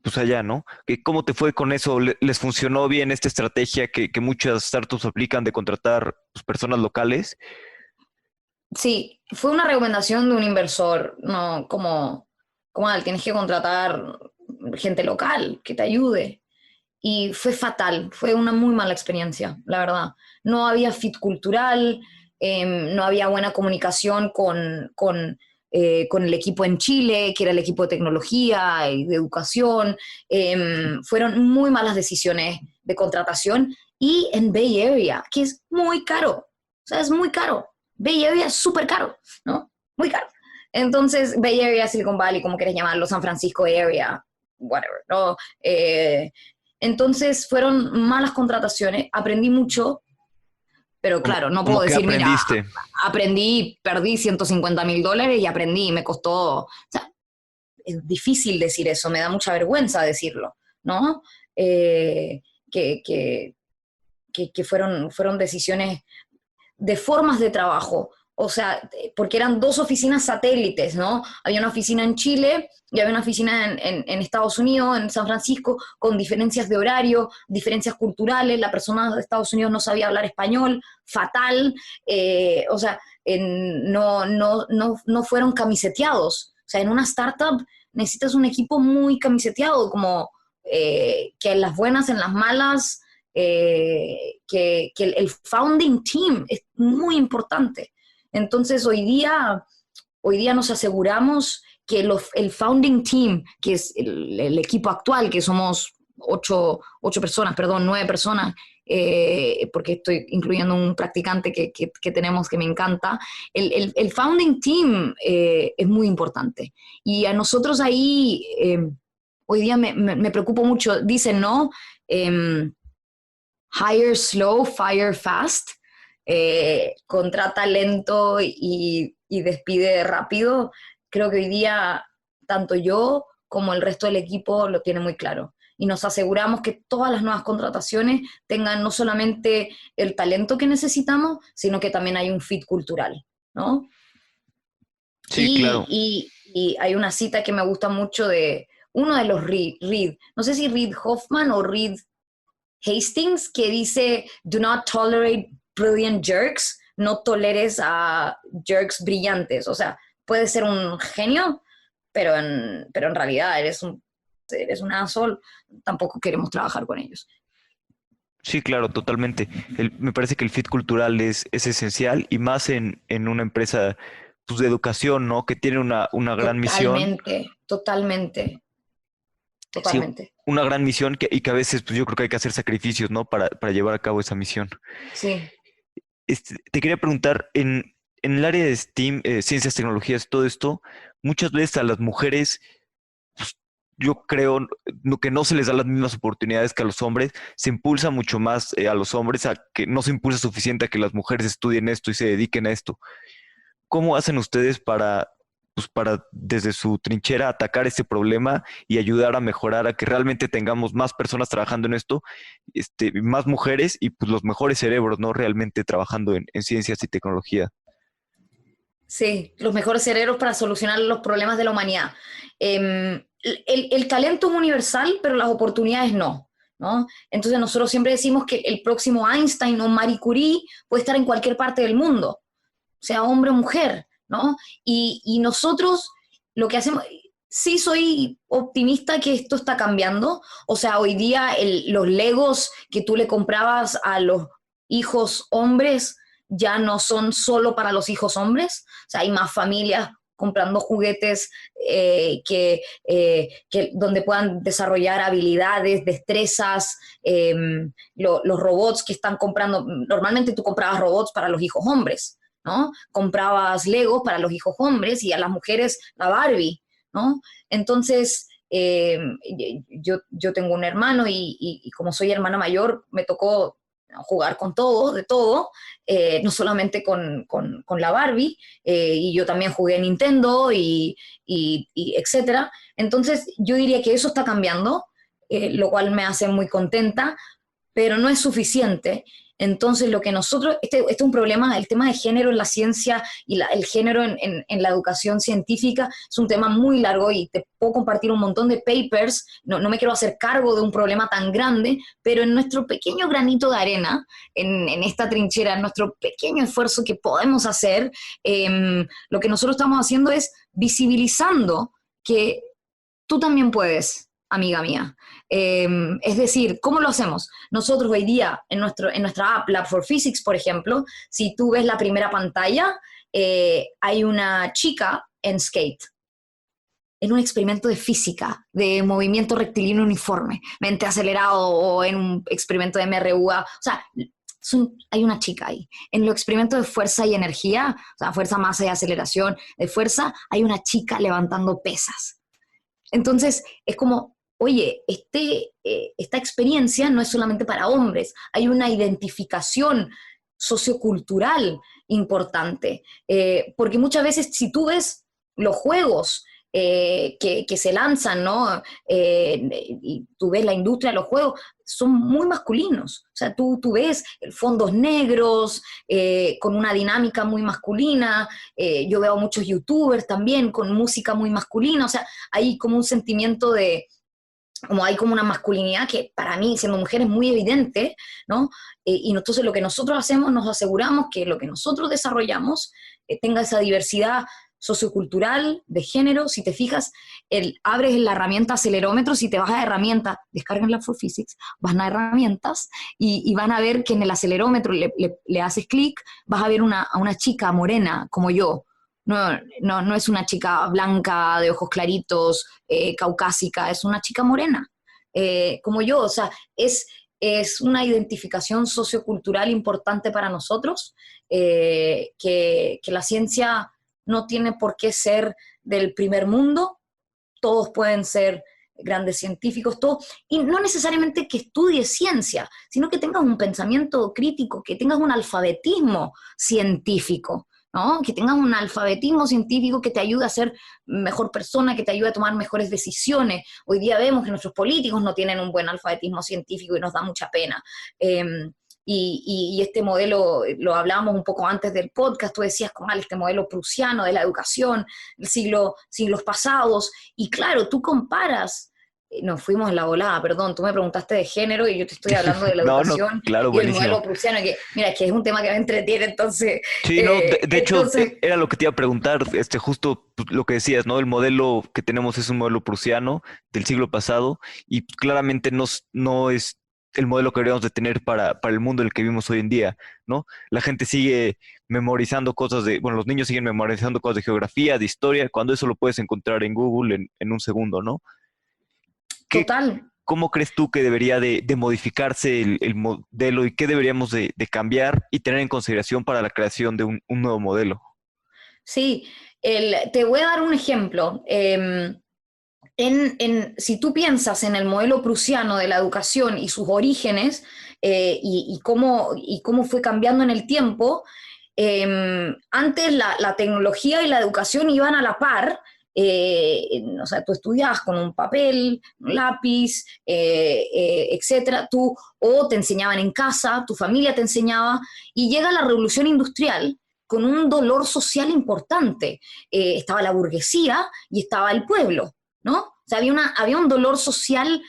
pues allá, ¿no? ¿Cómo te fue con eso? ¿Les funcionó bien esta estrategia que muchas startups aplican de contratar pues, personas locales? Sí, fue una recomendación de un inversor, no como tienes que contratar gente local que te ayude. Y fue fatal, fue una muy mala experiencia, la verdad. No había fit cultural, no había buena comunicación con el equipo en Chile, que era el equipo de tecnología y de educación. Fueron muy malas decisiones de contratación y en Bay Area, que es muy caro, o sea, es muy caro. Bay Area es súper caro, ¿no? Muy caro. Entonces, Bay Area, Silicon Valley, como quieres llamarlo, San Francisco Area, whatever, ¿no? Entonces fueron malas contrataciones, aprendí mucho, pero claro, no puedo ¿Cómo que decir, mira, aprendiste? aprendí, perdí $150,000 y aprendí, me costó, o sea, es difícil decir eso, me da mucha vergüenza decirlo, ¿no? Eh, que, que, que fueron decisiones de formas de trabajo, o sea, porque eran dos oficinas satélites, ¿no? Había una oficina en Chile y había una oficina en Estados Unidos, en San Francisco, con diferencias de horario, diferencias culturales, la persona de Estados Unidos no sabía hablar español, fatal, o sea, no fueron camiseteados. O sea, en una startup necesitas un equipo muy camiseteado, como que en las buenas, en las malas, que el founding team es muy importante. Entonces, hoy día nos aseguramos que el founding team, que es el equipo actual, que somos nueve personas, porque estoy incluyendo un practicante que tenemos que me encanta, el founding team es muy importante. Y a nosotros ahí, hoy día me preocupo mucho, dicen, ¿no? Hire slow, fire fast, contrata lento y despide rápido. Creo que hoy día tanto yo como el resto del equipo lo tiene muy claro. Y nos aseguramos que todas las nuevas contrataciones tengan no solamente el talento que necesitamos, sino que también hay un fit cultural, ¿no? Sí, claro. Y hay una cita que me gusta mucho de uno de los Reed, no sé si Reed Hoffman o Reed Hastings, que dice, do not tolerate brilliant jerks, no toleres a jerks brillantes. O sea, puedes ser un genio, pero en realidad eres un asshole, tampoco queremos trabajar con ellos. Sí, claro, totalmente. Me parece que el fit cultural es esencial y más en una empresa pues, de educación, ¿no? Que tiene una gran misión. Totalmente. Sí, una gran misión y que a veces pues, yo creo que hay que hacer sacrificios, ¿no? Para llevar a cabo esa misión. Sí. Te quería preguntar, en el área de STEAM, ciencias, tecnologías, todo esto, muchas veces a las mujeres, pues, yo creo que no se les da las mismas oportunidades que a los hombres, se impulsa mucho más a los hombres, a que no se impulsa suficiente a que las mujeres estudien esto y se dediquen a esto. ¿Cómo hacen ustedes para desde su trinchera atacar este problema y ayudar a mejorar, a que realmente tengamos más personas trabajando en esto, más mujeres y pues los mejores cerebros, ¿no? Realmente trabajando en ciencias y tecnología. Sí, los mejores cerebros para solucionar los problemas de la humanidad. El talento es universal, pero las oportunidades no, ¿no? Entonces nosotros siempre decimos que el próximo Einstein o Marie Curie puede estar en cualquier parte del mundo, sea hombre o mujer, ¿no? Y nosotros lo que hacemos, sí soy optimista que esto está cambiando, o sea, hoy día los Legos que tú le comprabas a los hijos hombres ya no son solo para los hijos hombres, o sea, hay más familias comprando juguetes donde puedan desarrollar habilidades, destrezas, los robots que están comprando, normalmente tú comprabas robots para los hijos hombres, ¿no? Comprabas Legos para los hijos hombres y a las mujeres la Barbie, ¿no? Entonces, yo tengo un hermano y como soy hermana mayor, me tocó jugar con todo, de todo, no solamente con la Barbie, y yo también jugué Nintendo y etcétera. Entonces, yo diría que eso está cambiando, lo cual me hace muy contenta, pero no es suficiente. Entonces, lo que nosotros, este es un problema, el tema de género en la ciencia y el género en la educación científica es un tema muy largo y te puedo compartir un montón de papers, no me quiero hacer cargo de un problema tan grande, pero en nuestro pequeño granito de arena, en esta trinchera, en nuestro pequeño esfuerzo que podemos hacer, lo que nosotros estamos haciendo es visibilizando que tú también puedes, amiga mía. Es decir, ¿cómo lo hacemos? Nosotros hoy día, en nuestra app Lab for Physics, por ejemplo, si tú ves la primera pantalla, hay una chica en skate, en un experimento de física, de movimiento rectilíneo uniforme, mente acelerado, o en un experimento de MRUA. O sea, hay una chica ahí. En los experimentos de fuerza y energía, o sea, fuerza, masa y aceleración de fuerza, hay una chica levantando pesas. Entonces, es como, oye, esta experiencia no es solamente para hombres, hay una identificación sociocultural importante, porque muchas veces si tú ves los juegos que se lanzan, ¿no? Y tú ves la industria de los juegos, son muy masculinos. O sea, tú ves fondos negros, con una dinámica muy masculina. Yo veo muchos youtubers también con música muy masculina. O sea, hay como un sentimiento hay como una masculinidad que para mí, siendo mujer, es muy evidente, ¿no? Y entonces lo que nosotros hacemos, nos aseguramos que lo que nosotros desarrollamos tenga esa diversidad sociocultural, de género. Si te fijas, abres la herramienta acelerómetro, si te vas a herramienta, descargan Lab for Physics, van a herramientas y van a ver que en el acelerómetro le haces clic, vas a ver a una chica morena como yo. No es una chica blanca, de ojos claritos, caucásica, es una chica morena, como yo. O sea, es una identificación sociocultural importante para nosotros, que la ciencia no tiene por qué ser del primer mundo, todos pueden ser grandes científicos, todos, y no necesariamente que estudies ciencia, sino que tengas un pensamiento crítico, que tengas un alfabetismo científico, ¿no? Que tengas un alfabetismo científico que te ayude a ser mejor persona, que te ayude a tomar mejores decisiones. Hoy día vemos que nuestros políticos no tienen un buen alfabetismo científico y nos da mucha pena. Y este modelo, lo hablábamos un poco antes del podcast, tú decías, este modelo prusiano de la educación, siglos pasados, y claro, tú comparas. Nos fuimos en la volada, perdón, tú me preguntaste de género y yo te estoy hablando de la educación claro, y buenísimo. el modelo prusiano, que mira, que es un tema que me entretiene, entonces... Sí, no, de hecho, era lo que te iba a preguntar, justo lo que decías, ¿no? El modelo que tenemos es un modelo prusiano del siglo pasado y claramente no es el modelo que deberíamos de tener para el mundo en el que vivimos hoy en día, ¿no? La gente sigue memorizando los niños siguen memorizando cosas de geografía, de historia, cuando eso lo puedes encontrar en Google en un segundo, ¿no? Total. ¿Cómo crees tú que debería de modificarse el modelo y qué deberíamos de cambiar y tener en consideración para la creación de un nuevo modelo? Sí, te voy a dar un ejemplo. Si tú piensas en el modelo prusiano de la educación y sus orígenes, y cómo fue cambiando en el tiempo, antes la tecnología y la educación iban a la par. O sea, tú estudiabas con un papel, un lápiz, etcétera, o te enseñaban en casa, tu familia te enseñaba, y llega la revolución industrial con un dolor social importante. Estaba la burguesía y estaba el pueblo, ¿no? O sea, había un dolor social,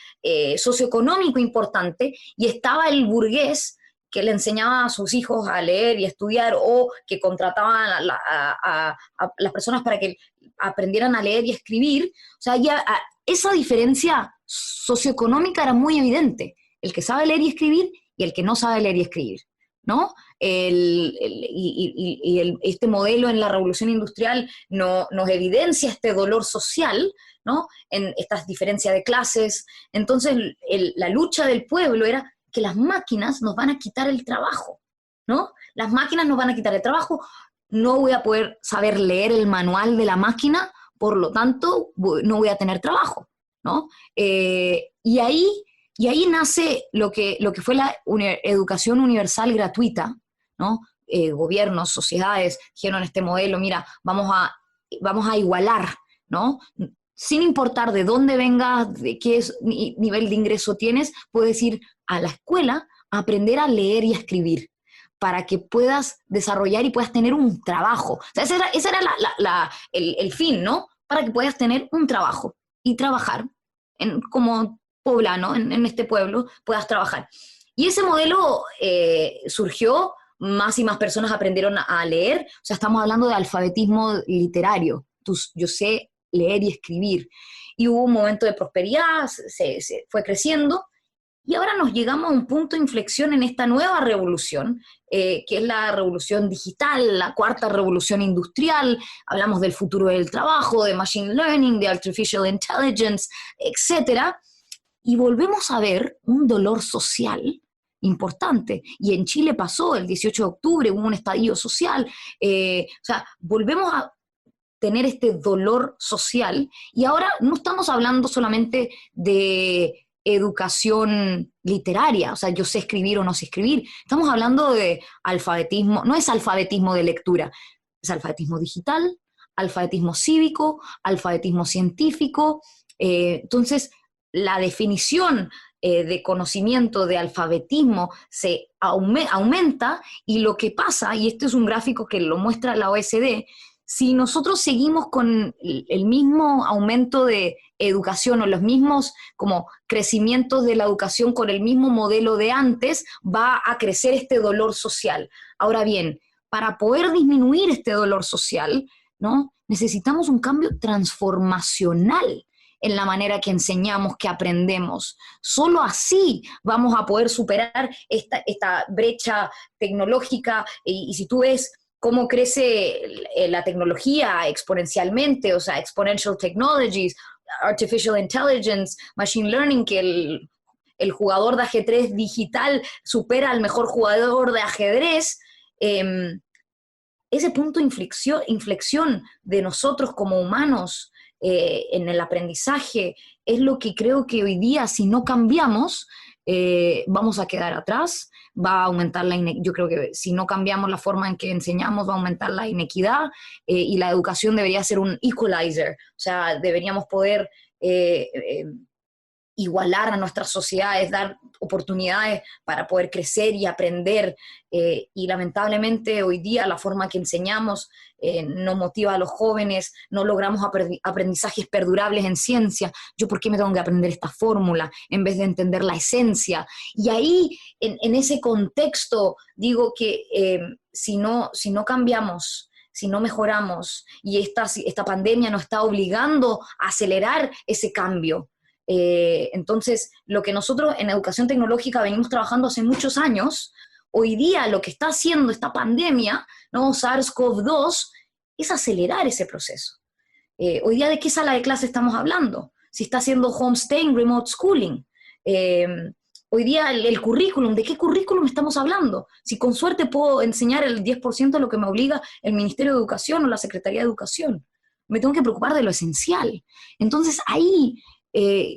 socioeconómico importante, y estaba el burgués que le enseñaba a sus hijos a leer y a estudiar, o que contrataban a las personas para que aprendieran a leer y a escribir. O sea, esa diferencia socioeconómica era muy evidente. El que sabe leer y escribir y el que no sabe leer y escribir, ¿no? Este modelo en la revolución industrial nos evidencia este dolor social, ¿no? En estas diferencias de clases. Entonces, la lucha del pueblo era que las máquinas nos van a quitar el trabajo, ¿no? Las máquinas nos van a quitar el trabajo, no voy a poder saber leer el manual de la máquina por lo tanto no voy a tener trabajo, ¿no? Y ahí nace lo que fue la educación universal gratuita, ¿no? Gobiernos, sociedades, dijeron este modelo, mira, vamos a igualar, ¿no? Sin importar de dónde vengas, de qué nivel de ingreso tienes, puedes ir a la escuela a aprender a leer y a escribir para que puedas desarrollar y puedas tener un trabajo. O sea, ese era el fin, ¿no? Para que puedas tener un trabajo y trabajar como poblano, en este pueblo, puedas trabajar. Y ese modelo surgió, más y más personas aprendieron a leer, o sea, estamos hablando de alfabetismo literario. Yo sé leer y escribir. Y hubo un momento de prosperidad, se fue creciendo, y ahora nos llegamos a un punto de inflexión en esta nueva revolución, que es la revolución digital, la cuarta revolución industrial. Hablamos del futuro del trabajo, de machine learning, de artificial intelligence, etcétera. Y volvemos a ver un dolor social importante. Y en Chile pasó, el 18 de octubre hubo un estallido social. O sea, volvemos a tener este dolor social. Y ahora no estamos hablando solamente de educación literaria, o sea, yo sé escribir o no sé escribir. Estamos hablando de alfabetismo, no es alfabetismo de lectura, es alfabetismo digital, alfabetismo cívico, alfabetismo científico. Entonces, la definición de conocimiento, de alfabetismo, se aumenta, y lo que pasa, y este es un gráfico que lo muestra la OECD, si nosotros seguimos con el mismo aumento de educación o los mismos como crecimientos de la educación con el mismo modelo de antes, va a crecer este dolor social. Ahora bien, para poder disminuir este dolor social, ¿no? Necesitamos un cambio transformacional en la manera que enseñamos, que aprendemos. Solo así vamos a poder superar esta brecha tecnológica, y si tú ves cómo crece la tecnología exponencialmente, o sea, exponential technologies, artificial intelligence, machine learning, que el jugador de ajedrez digital supera al mejor jugador de ajedrez. Ese punto de inflexión de nosotros como humanos en el aprendizaje es lo que creo que hoy día, si no cambiamos, vamos a quedar atrás. Va a aumentar yo creo que si no cambiamos la forma en que enseñamos, va a aumentar la inequidad, y la educación debería ser un equalizer, o sea, deberíamos poder igualar a nuestras sociedades, dar oportunidades para poder crecer y aprender, y lamentablemente hoy día la forma que enseñamos no motiva a los jóvenes, no logramos aprendizajes perdurables en ciencia. ¿Yo por qué me tengo que aprender esta fórmula en vez de entender la esencia? Y ahí, en ese contexto, digo que si no cambiamos, si no mejoramos, y esta pandemia nos está obligando a acelerar ese cambio. Entonces, lo que nosotros en educación tecnológica venimos trabajando hace muchos años, hoy día lo que está haciendo esta pandemia, ¿no? SARS-CoV-2, es acelerar ese proceso. Hoy día, ¿de qué sala de clase estamos hablando? Si está haciendo homestaying, remote schooling. Hoy día el currículum, ¿de qué currículum estamos hablando? Si con suerte puedo enseñar el 10% de lo que me obliga el Ministerio de Educación o la Secretaría de Educación. Me tengo que preocupar de lo esencial. Entonces ahí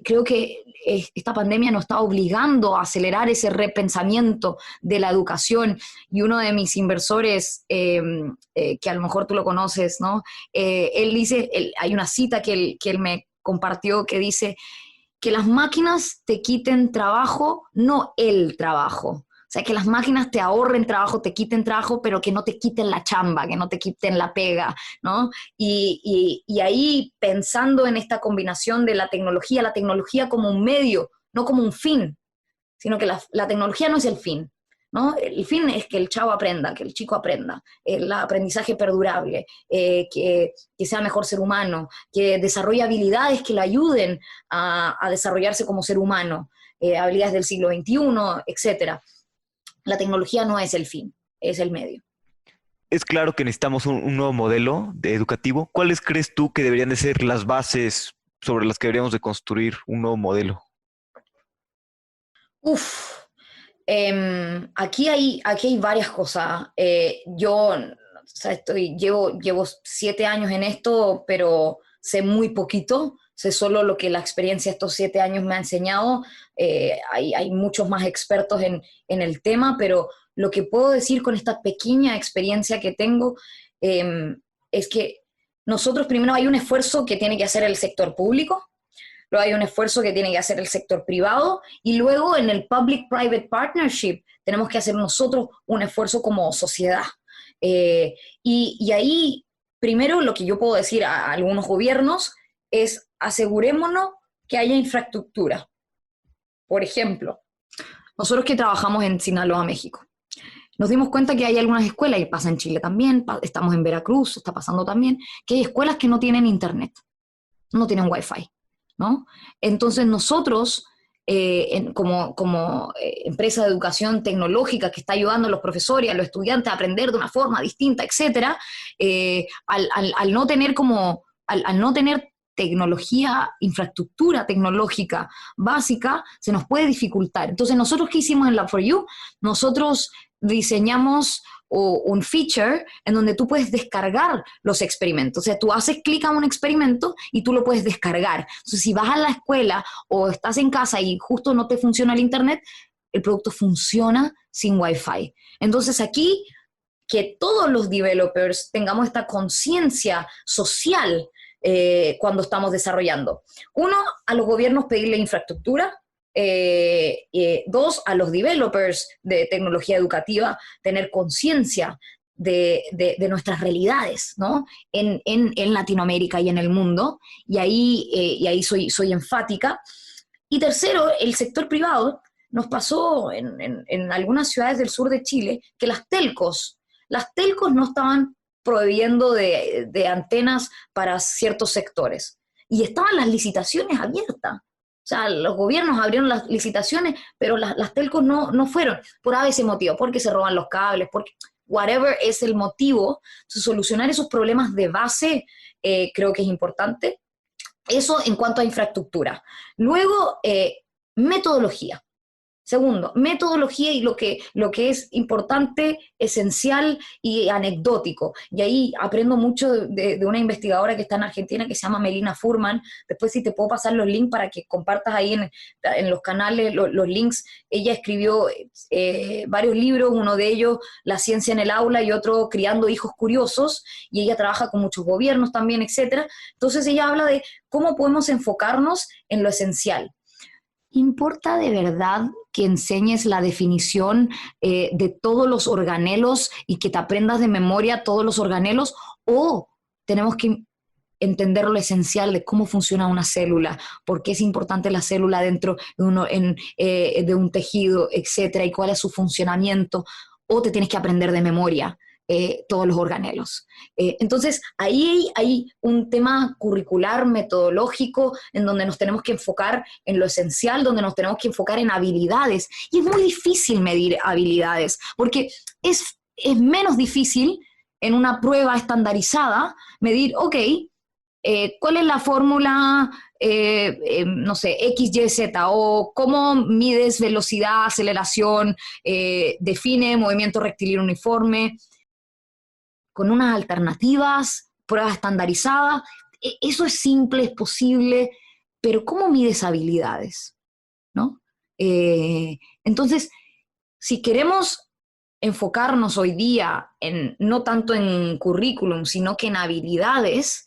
creo que esta pandemia nos está obligando a acelerar ese repensamiento de la educación, y uno de mis inversores, que a lo mejor tú lo conoces, ¿no? Él dice, hay una cita que él me compartió que dice que las máquinas te quiten trabajo, no el trabajo. O sea, que las máquinas te ahorren trabajo, te quiten trabajo, pero que no te quiten la chamba, que no te quiten la pega, ¿no? Y ahí, pensando en esta combinación de la tecnología como un medio, no como un fin, sino que la tecnología no es el fin, ¿no? El fin es que el chavo aprenda, que el chico aprenda, el aprendizaje perdurable, que sea mejor ser humano, que desarrolle habilidades que le ayuden a desarrollarse como ser humano, habilidades del siglo XXI, etcétera. La tecnología no es el fin, es el medio. Es claro que necesitamos un nuevo modelo educativo. ¿Cuáles crees tú que deberían de ser las bases sobre las que deberíamos de construir un nuevo modelo? Aquí hay varias cosas. Yo, o sea, llevo 7 años en esto, pero sé muy poquito, sé solo lo que la experiencia de estos 7 años me ha enseñado. Hay muchos más expertos en el tema, pero lo que puedo decir con esta pequeña experiencia que tengo es que nosotros primero hay un esfuerzo que tiene que hacer el sector público, luego hay un esfuerzo que tiene que hacer el sector privado, y luego en el Public-Private Partnership tenemos que hacer nosotros un esfuerzo como sociedad. Y ahí, primero, lo que yo puedo decir a algunos gobiernos es asegurémonos que haya infraestructura. Por ejemplo, nosotros que trabajamos en Sinaloa, México, nos dimos cuenta que hay algunas escuelas, y pasa en Chile también, estamos en Veracruz, está pasando también, que hay escuelas que no tienen internet, no tienen wifi, ¿no? Entonces nosotros, como empresa de educación tecnológica que está ayudando a los profesores y a los estudiantes a aprender de una forma distinta, etcétera, al no tener tecnología, infraestructura tecnológica básica, se nos puede dificultar. Entonces, ¿nosotros qué hicimos en Lab4U? Nosotros diseñamos un feature en donde tú puedes descargar los experimentos. O sea, tú haces clic a un experimento y tú lo puedes descargar. Entonces, si vas a la escuela o estás en casa y justo no te funciona el internet, el producto funciona sin Wi-Fi. Entonces, aquí, que todos los developers tengamos esta conciencia social cuando estamos desarrollando. Uno, a los gobiernos pedirle infraestructura. 2, a los developers de tecnología educativa tener conciencia de nuestras realidades, ¿no? En Latinoamérica y en el mundo, y ahí soy enfática. Y tercero, el sector privado. Nos pasó en algunas ciudades del sur de Chile que las telcos no estaban proveyendo de antenas para ciertos sectores. Y estaban las licitaciones abiertas. O sea, los gobiernos abrieron las licitaciones, pero las telcos no fueron, por ese motivo, porque se roban los cables, porque whatever es el motivo. Entonces, solucionar esos problemas de base creo que es importante. Eso en cuanto a infraestructura. Luego, metodología. Segundo, metodología y lo que es importante, esencial y anecdótico. Y ahí aprendo mucho de una investigadora que está en Argentina que se llama Melina Furman. Después si te puedo pasar los links para que compartas ahí en los canales los links. Ella escribió varios libros, uno de ellos La ciencia en el aula y otro Criando hijos curiosos, y ella trabaja con muchos gobiernos también, etcétera. Entonces ella habla de cómo podemos enfocarnos en lo esencial. ¿Importa de verdad que enseñes la definición de todos los organelos y que te aprendas de memoria todos los organelos? ¿O tenemos que entender lo esencial de cómo funciona una célula? ¿Por qué es importante la célula dentro de un tejido, etcétera? ¿Y cuál es su funcionamiento? ¿O te tienes que aprender de memoria todos los organelos? Entonces, ahí hay un tema curricular, metodológico, en donde nos tenemos que enfocar en lo esencial, donde nos tenemos que enfocar en habilidades. Y es muy difícil medir habilidades, porque es menos difícil en una prueba estandarizada medir, ok, ¿cuál es la fórmula, no sé, X, Y, Z? O cómo mides velocidad, aceleración, define movimiento rectilíneo uniforme, con unas alternativas, pruebas estandarizadas. Eso es simple, es posible, pero ¿cómo mides habilidades? ¿No? Entonces, si queremos enfocarnos hoy día no tanto en currículum, sino que en habilidades,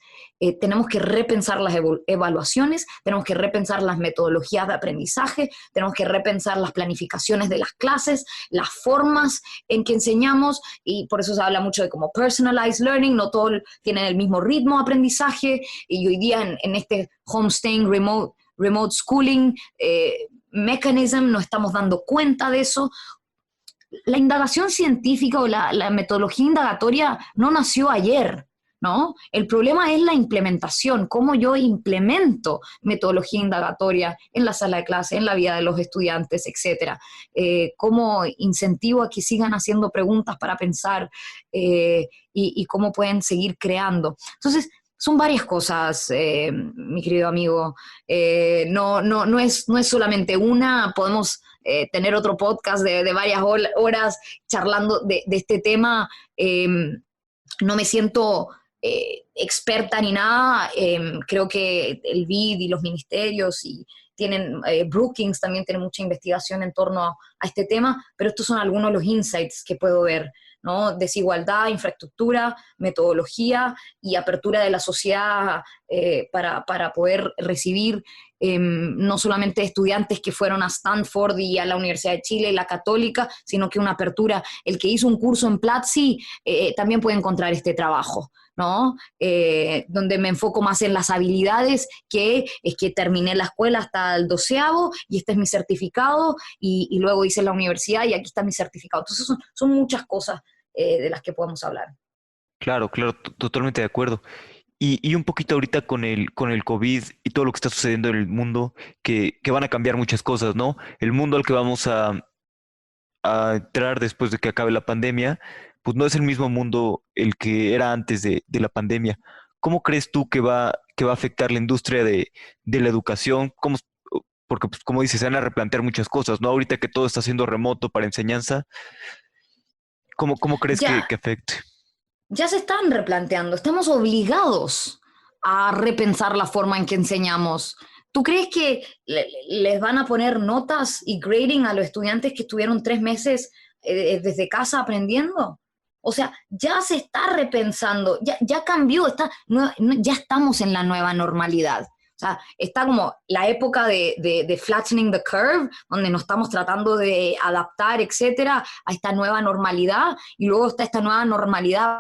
tenemos que repensar las evaluaciones, tenemos que repensar las metodologías de aprendizaje, tenemos que repensar las planificaciones de las clases, las formas en que enseñamos, y por eso se habla mucho de como personalized learning. No todos tienen el mismo ritmo de aprendizaje, y hoy día en este homestaying, remote schooling mechanism nos estamos dando cuenta de eso. La indagación científica o la metodología indagatoria no nació ayer, ¿no? El problema es la implementación, cómo yo implemento metodología indagatoria en la sala de clase, en la vida de los estudiantes, etcétera. Cómo incentivo a que sigan haciendo preguntas para pensar y cómo pueden seguir creando. Entonces, son varias cosas, mi querido amigo. No es solamente una. Podemos tener otro podcast de varias horas charlando de este tema. No me siento experta ni nada, creo que el BID y los ministerios y tienen, Brookings también tiene mucha investigación en torno a este tema, pero estos son algunos de los insights que puedo ver, ¿no? Desigualdad, infraestructura, metodología y apertura de la sociedad para poder recibir no solamente estudiantes que fueron a Stanford y a la Universidad de Chile, la Católica, sino que una apertura. El que hizo un curso en Platzi también puede encontrar este trabajo, ¿no? Donde me enfoco más en las habilidades, que es que terminé la escuela hasta el 12º y este es mi certificado y luego hice la universidad y aquí está mi certificado. Entonces son muchas cosas de las que podemos hablar. Claro, claro, totalmente de acuerdo. Y un poquito ahorita con el COVID y todo lo que está sucediendo en el mundo, que van a cambiar muchas cosas, ¿no? El mundo al que vamos a entrar después de que acabe la pandemia, pues no es el mismo mundo el que era antes de la pandemia. ¿Cómo crees tú que va a afectar la industria de la educación? Porque, pues, como dices, se van a replantear muchas cosas, ¿no? Ahorita que todo está siendo remoto para enseñanza, ¿cómo crees Ya, que afecte? ya se están replanteando, estamos obligados a repensar la forma en que enseñamos. ¿Tú crees que les van a poner notas y grading a los estudiantes que estuvieron 3 meses desde casa aprendiendo? O sea, ya se está repensando, ya cambió, ya estamos en la nueva normalidad. O sea, está como la época de flattening the curve, donde nos estamos tratando de adaptar, etcétera, a esta nueva normalidad, y luego está esta nueva normalidad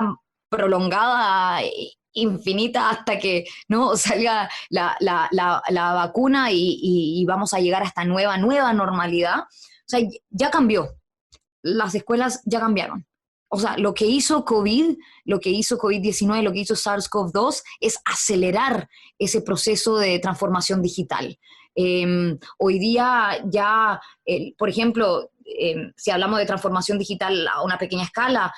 prolongada, infinita, hasta que no salga la vacuna y vamos a llegar a esta nueva normalidad. O sea, ya cambió, las escuelas ya cambiaron. O sea, lo que hizo COVID, lo que hizo COVID-19, lo que hizo SARS-CoV-2 es acelerar ese proceso de transformación digital. Hoy día ya, por ejemplo, si hablamos de transformación digital a una pequeña escala,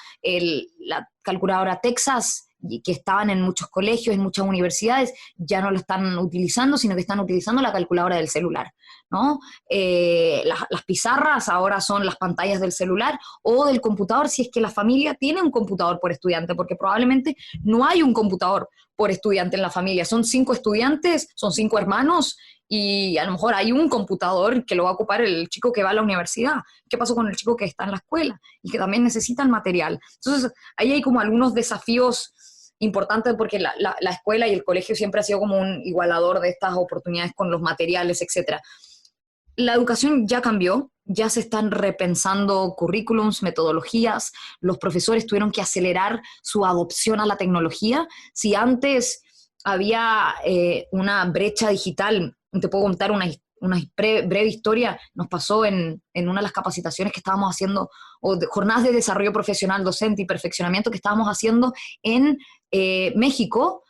la calculadora Texas, que estaban en muchos colegios, en muchas universidades, ya no la están utilizando, sino que están utilizando la calculadora del celular, ¿no? Las pizarras ahora son las pantallas del celular o del computador, si es que la familia tiene un computador por estudiante, porque probablemente no hay un computador por estudiante en la familia. Son 5 estudiantes, son 5 hermanos, y a lo mejor hay un computador que lo va a ocupar el chico que va a la universidad. ¿Qué pasó con el chico que está en la escuela y que también necesita el material? Entonces, ahí hay como algunos desafíos importantes, porque la escuela y el colegio siempre ha sido como un igualador de estas oportunidades con los materiales, etcétera. La educación ya cambió, ya se están repensando currículums, metodologías, los profesores tuvieron que acelerar su adopción a la tecnología. Si antes había una brecha digital, te puedo contar una breve historia, nos pasó en una de las capacitaciones que estábamos haciendo, o jornadas de desarrollo profesional, docente y perfeccionamiento que estábamos haciendo en México.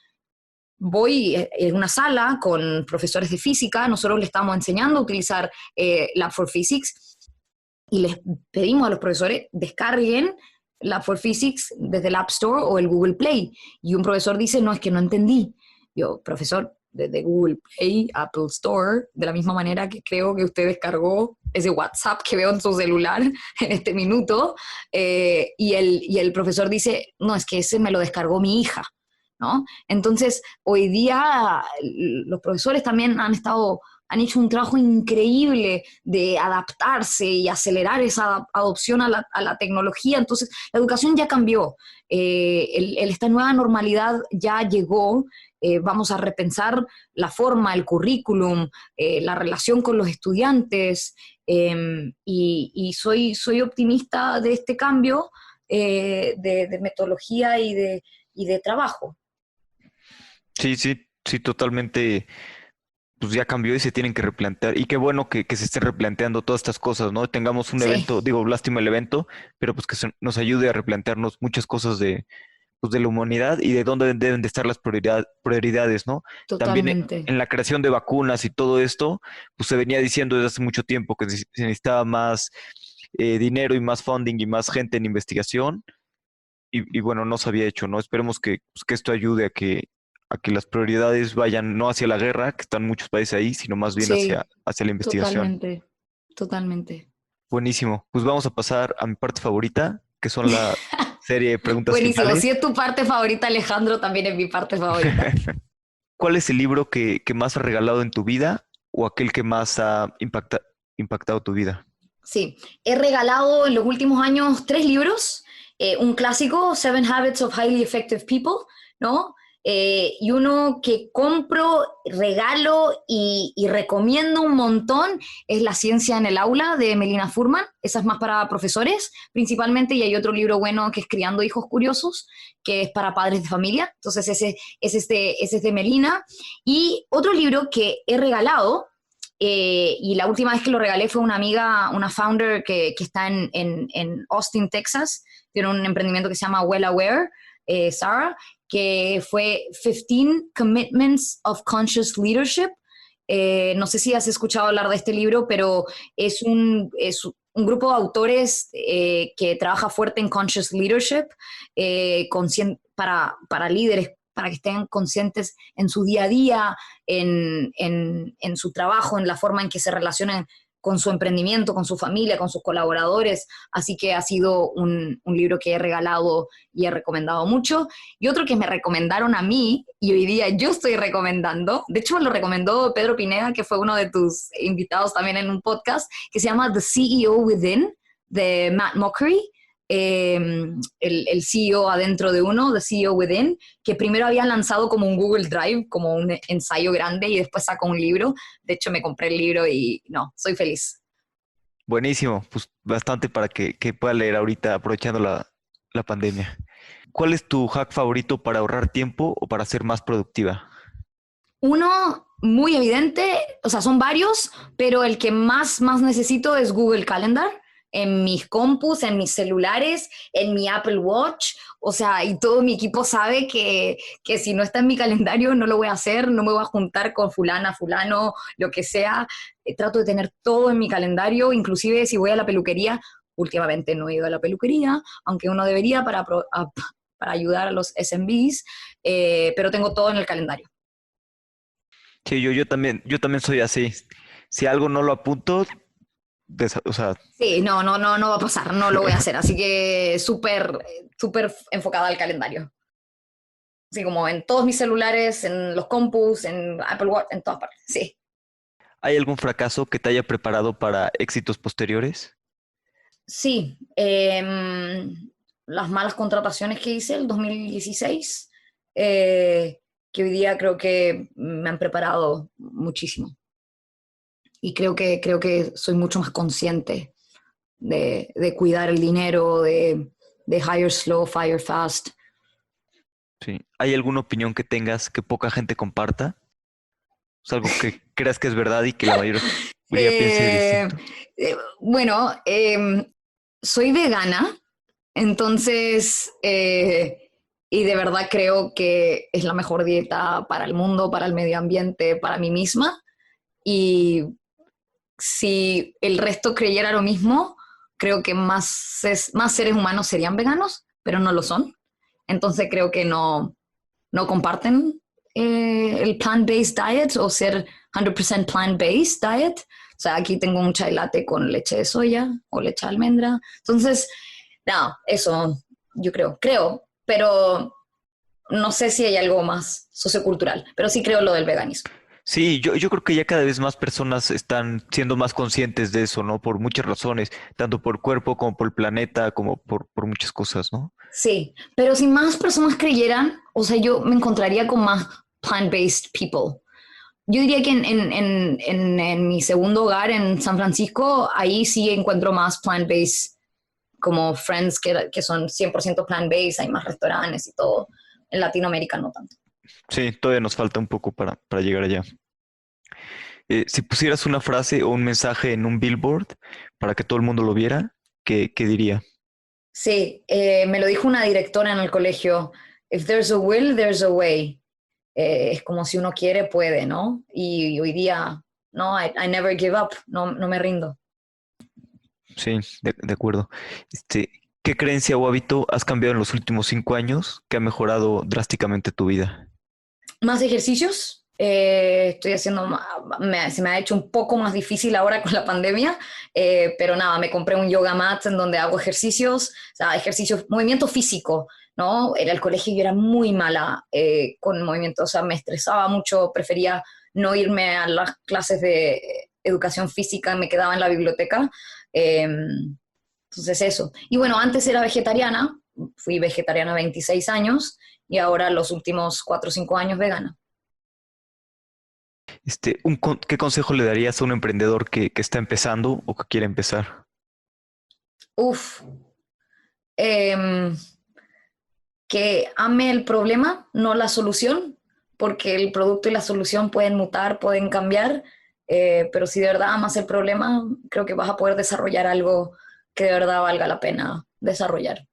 Voy en una sala con profesores de física, nosotros les estamos enseñando a utilizar Lab for Physics y les pedimos a los profesores descarguen Lab for Physics desde el App Store o el Google Play. Y un profesor dice, no, es que no entendí. Yo, profesor, desde Google Play, Apple Store, de la misma manera que creo que usted descargó ese WhatsApp que veo en su celular en este minuto, y el profesor dice, no, es que ese me lo descargó mi hija, ¿no? Entonces, hoy día los profesores también han hecho un trabajo increíble de adaptarse y acelerar esa adopción a la tecnología. Entonces, la educación ya cambió. Esta nueva normalidad ya llegó. Vamos a repensar la forma, el currículum, la relación con los estudiantes, y soy optimista de este cambio de metodología y de trabajo. Sí, sí, sí, totalmente. Pues ya cambió y se tienen que replantear. Y qué bueno que se estén replanteando todas estas cosas, ¿no? Tengamos un Sí, evento, digo, lástima el evento, pero pues que nos ayude a replantearnos muchas cosas pues de la humanidad y de dónde deben de estar las prioridades, ¿no? También totalmente. en la creación de vacunas y todo esto, pues se venía diciendo desde hace mucho tiempo que se necesitaba más dinero y más funding y más gente en investigación. Y bueno, no se había hecho, ¿no? Esperemos pues, que esto ayude a que las prioridades vayan no hacia la guerra, que están muchos países ahí, sino más bien Sí, hacia la investigación. totalmente, totalmente. Buenísimo. Pues vamos a pasar a mi parte favorita, que son serie de preguntas Buenísimo. finales. Si es tu parte favorita, Alejandro, también es mi parte favorita. ¿Cuál es el libro que más has regalado en tu vida o aquel que más ha impactado tu vida? Sí, he regalado en los últimos años 3 libros, un clásico, Seven Habits of Highly Effective People, ¿no? Y uno que compro, regalo y recomiendo un montón es La ciencia en el aula de Melina Furman. Esa es más para profesores principalmente, y hay otro libro bueno que es Criando hijos curiosos, que es para padres de familia. Entonces ese es de Melina. Y otro libro que he regalado, y la última vez que lo regalé fue una amiga, una founder que está en Austin, Texas. Tiene un emprendimiento que se llama Well Aware, Sarah, que fue 15 Commitments of Conscious Leadership. No sé si has escuchado hablar de este libro, pero es un grupo de autores que trabaja fuerte en Conscious Leadership, para líderes, para que estén conscientes en su día a día, en su trabajo, en la forma en que se relacionan con su emprendimiento, con su familia, con sus colaboradores. Así que ha sido un libro que he regalado y he recomendado mucho. Y otro que me recomendaron a mí, y hoy día yo estoy recomendando, de hecho me lo recomendó Pedro Pineda, que fue uno de tus invitados también en un podcast, que se llama The CEO Within, de Matt Mochary. El CEO adentro de uno, The CEO Within, que primero habían lanzado como un Google Drive, como un ensayo grande, y después sacó un libro. De hecho, me compré el libro y no, soy feliz. Buenísimo, pues bastante para que pueda leer ahorita aprovechando la pandemia. ¿Cuál es tu hack favorito para ahorrar tiempo o para ser más productiva? Uno muy evidente, o sea, son varios, pero el que más necesito es Google Calendar, en mis compus, en mis celulares, en mi Apple Watch. O sea, y todo mi equipo sabe que si no está en mi calendario no lo voy a hacer, no me voy a juntar con fulana, fulano, lo que sea. Trato de tener todo en mi calendario, inclusive si voy a la peluquería. Últimamente no he ido a la peluquería, aunque uno debería para ayudar a los SMBs, pero tengo todo en el calendario. Sí, yo también soy así. Si algo no lo apunto, o sea, Sí, no va a pasar, no lo voy a hacer, así que súper enfocada al calendario. Así como en todos mis celulares, en los compus, en Apple Watch, en todas partes, sí. ¿hay algún fracaso que te haya preparado para éxitos posteriores? Sí, las malas contrataciones que hice el 2016, que hoy día creo que me han preparado muchísimo. Y creo que soy mucho más consciente de cuidar el dinero, de hire slow, fire fast. Sí. ¿Hay alguna opinión que tengas que poca gente comparta? O sea, algo que creas que es verdad y que la mayoría piense Eh, distinto. bueno, soy vegana, entonces, y de verdad creo que es la mejor dieta para el mundo, para el medio ambiente, para mí misma. Y si el resto creyera lo mismo, creo que más seres humanos serían veganos, pero no lo son. Entonces creo que no comparten el plant-based diet o ser 100% plant-based diet. O sea, aquí tengo un chai latte con leche de soya o leche de almendra. Entonces, no, eso yo creo, pero no sé si hay algo más sociocultural, pero sí creo lo del veganismo. Sí, yo creo que ya cada vez más personas están siendo más conscientes de eso, ¿no? Por muchas razones, tanto por cuerpo como por el planeta, como por muchas cosas, ¿no? Sí, pero si más personas creyeran, o sea, yo me encontraría con más plant-based people. Yo diría que en mi segundo hogar en San Francisco, ahí sí encuentro más plant-based, como friends que son 100% plant-based, hay más restaurantes y todo. En Latinoamérica no tanto. Sí, todavía nos falta un poco para llegar allá. Si pusieras una frase o un mensaje en un billboard para que todo el mundo lo viera, ¿qué diría? Sí, me lo dijo una directora en el colegio. If there's a will, there's a way. Es como si uno quiere, puede, ¿no? Y hoy día, no, I never give up, no me rindo. Sí, de acuerdo. ¿Qué creencia o hábito has cambiado en los últimos 5 años que ha mejorado drásticamente tu vida? Más ejercicios, Estoy haciendo, se me ha hecho un poco más difícil ahora con la pandemia, pero nada, me compré un yoga mat en donde hago ejercicios, o sea, ejercicios, movimiento físico, ¿no? En el colegio yo era muy mala con movimiento, o sea, me estresaba mucho, prefería no irme a las clases de educación física, me quedaba en la biblioteca. Entonces eso. Y bueno, antes era vegetariana, fui vegetariana 26 años y ahora los últimos 4 o 5 años vegana. ¿Qué consejo le darías a un emprendedor que está empezando o que quiere empezar? Uf, em, que ame el problema, no la solución, porque el producto y la solución pueden mutar, pueden cambiar, pero si de verdad amas el problema, creo que vas a poder desarrollar algo que de verdad valga la pena desarrollar.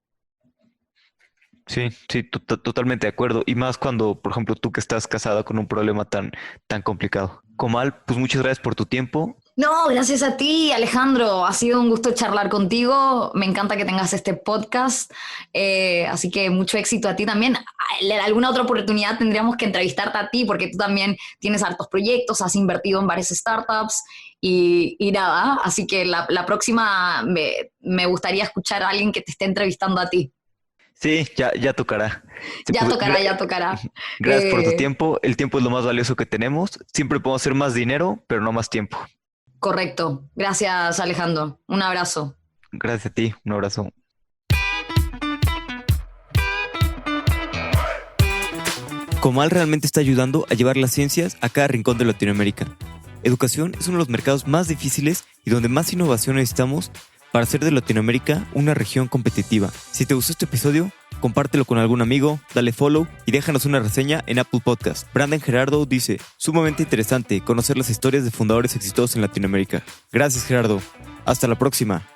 Sí, sí, totalmente de acuerdo. Y más cuando, por ejemplo, tú que estás casada con un problema tan complicado. Comal, pues muchas gracias por tu tiempo. No, gracias a ti, Alejandro. Ha sido un gusto charlar contigo. Me encanta que tengas este podcast. Así que mucho éxito a ti también. En alguna otra oportunidad tendríamos que entrevistarte a ti porque tú también tienes hartos proyectos, has invertido en varias startups y nada. Así que la próxima me gustaría escuchar a alguien que te esté entrevistando a ti. Sí, ya tocará. Sí, Ya pues, tocará, ya tocará. gracias por tu Eh, tiempo. El tiempo es lo más valioso que tenemos. Siempre podemos hacer más dinero, pero no más tiempo. Correcto. Gracias, Alejandro. Un abrazo. Gracias a ti. Un abrazo. Comal realmente está ayudando a llevar las ciencias a cada rincón de Latinoamérica. Educación es uno de los mercados más difíciles y donde más innovación necesitamos para hacer de Latinoamérica una región competitiva. Si te gustó este episodio, compártelo con algún amigo, dale follow y déjanos una reseña en Apple Podcast. Brandon Gerardo dice, sumamente interesante conocer las historias de fundadores exitosos en Latinoamérica. Gracias, Gerardo. Hasta la próxima.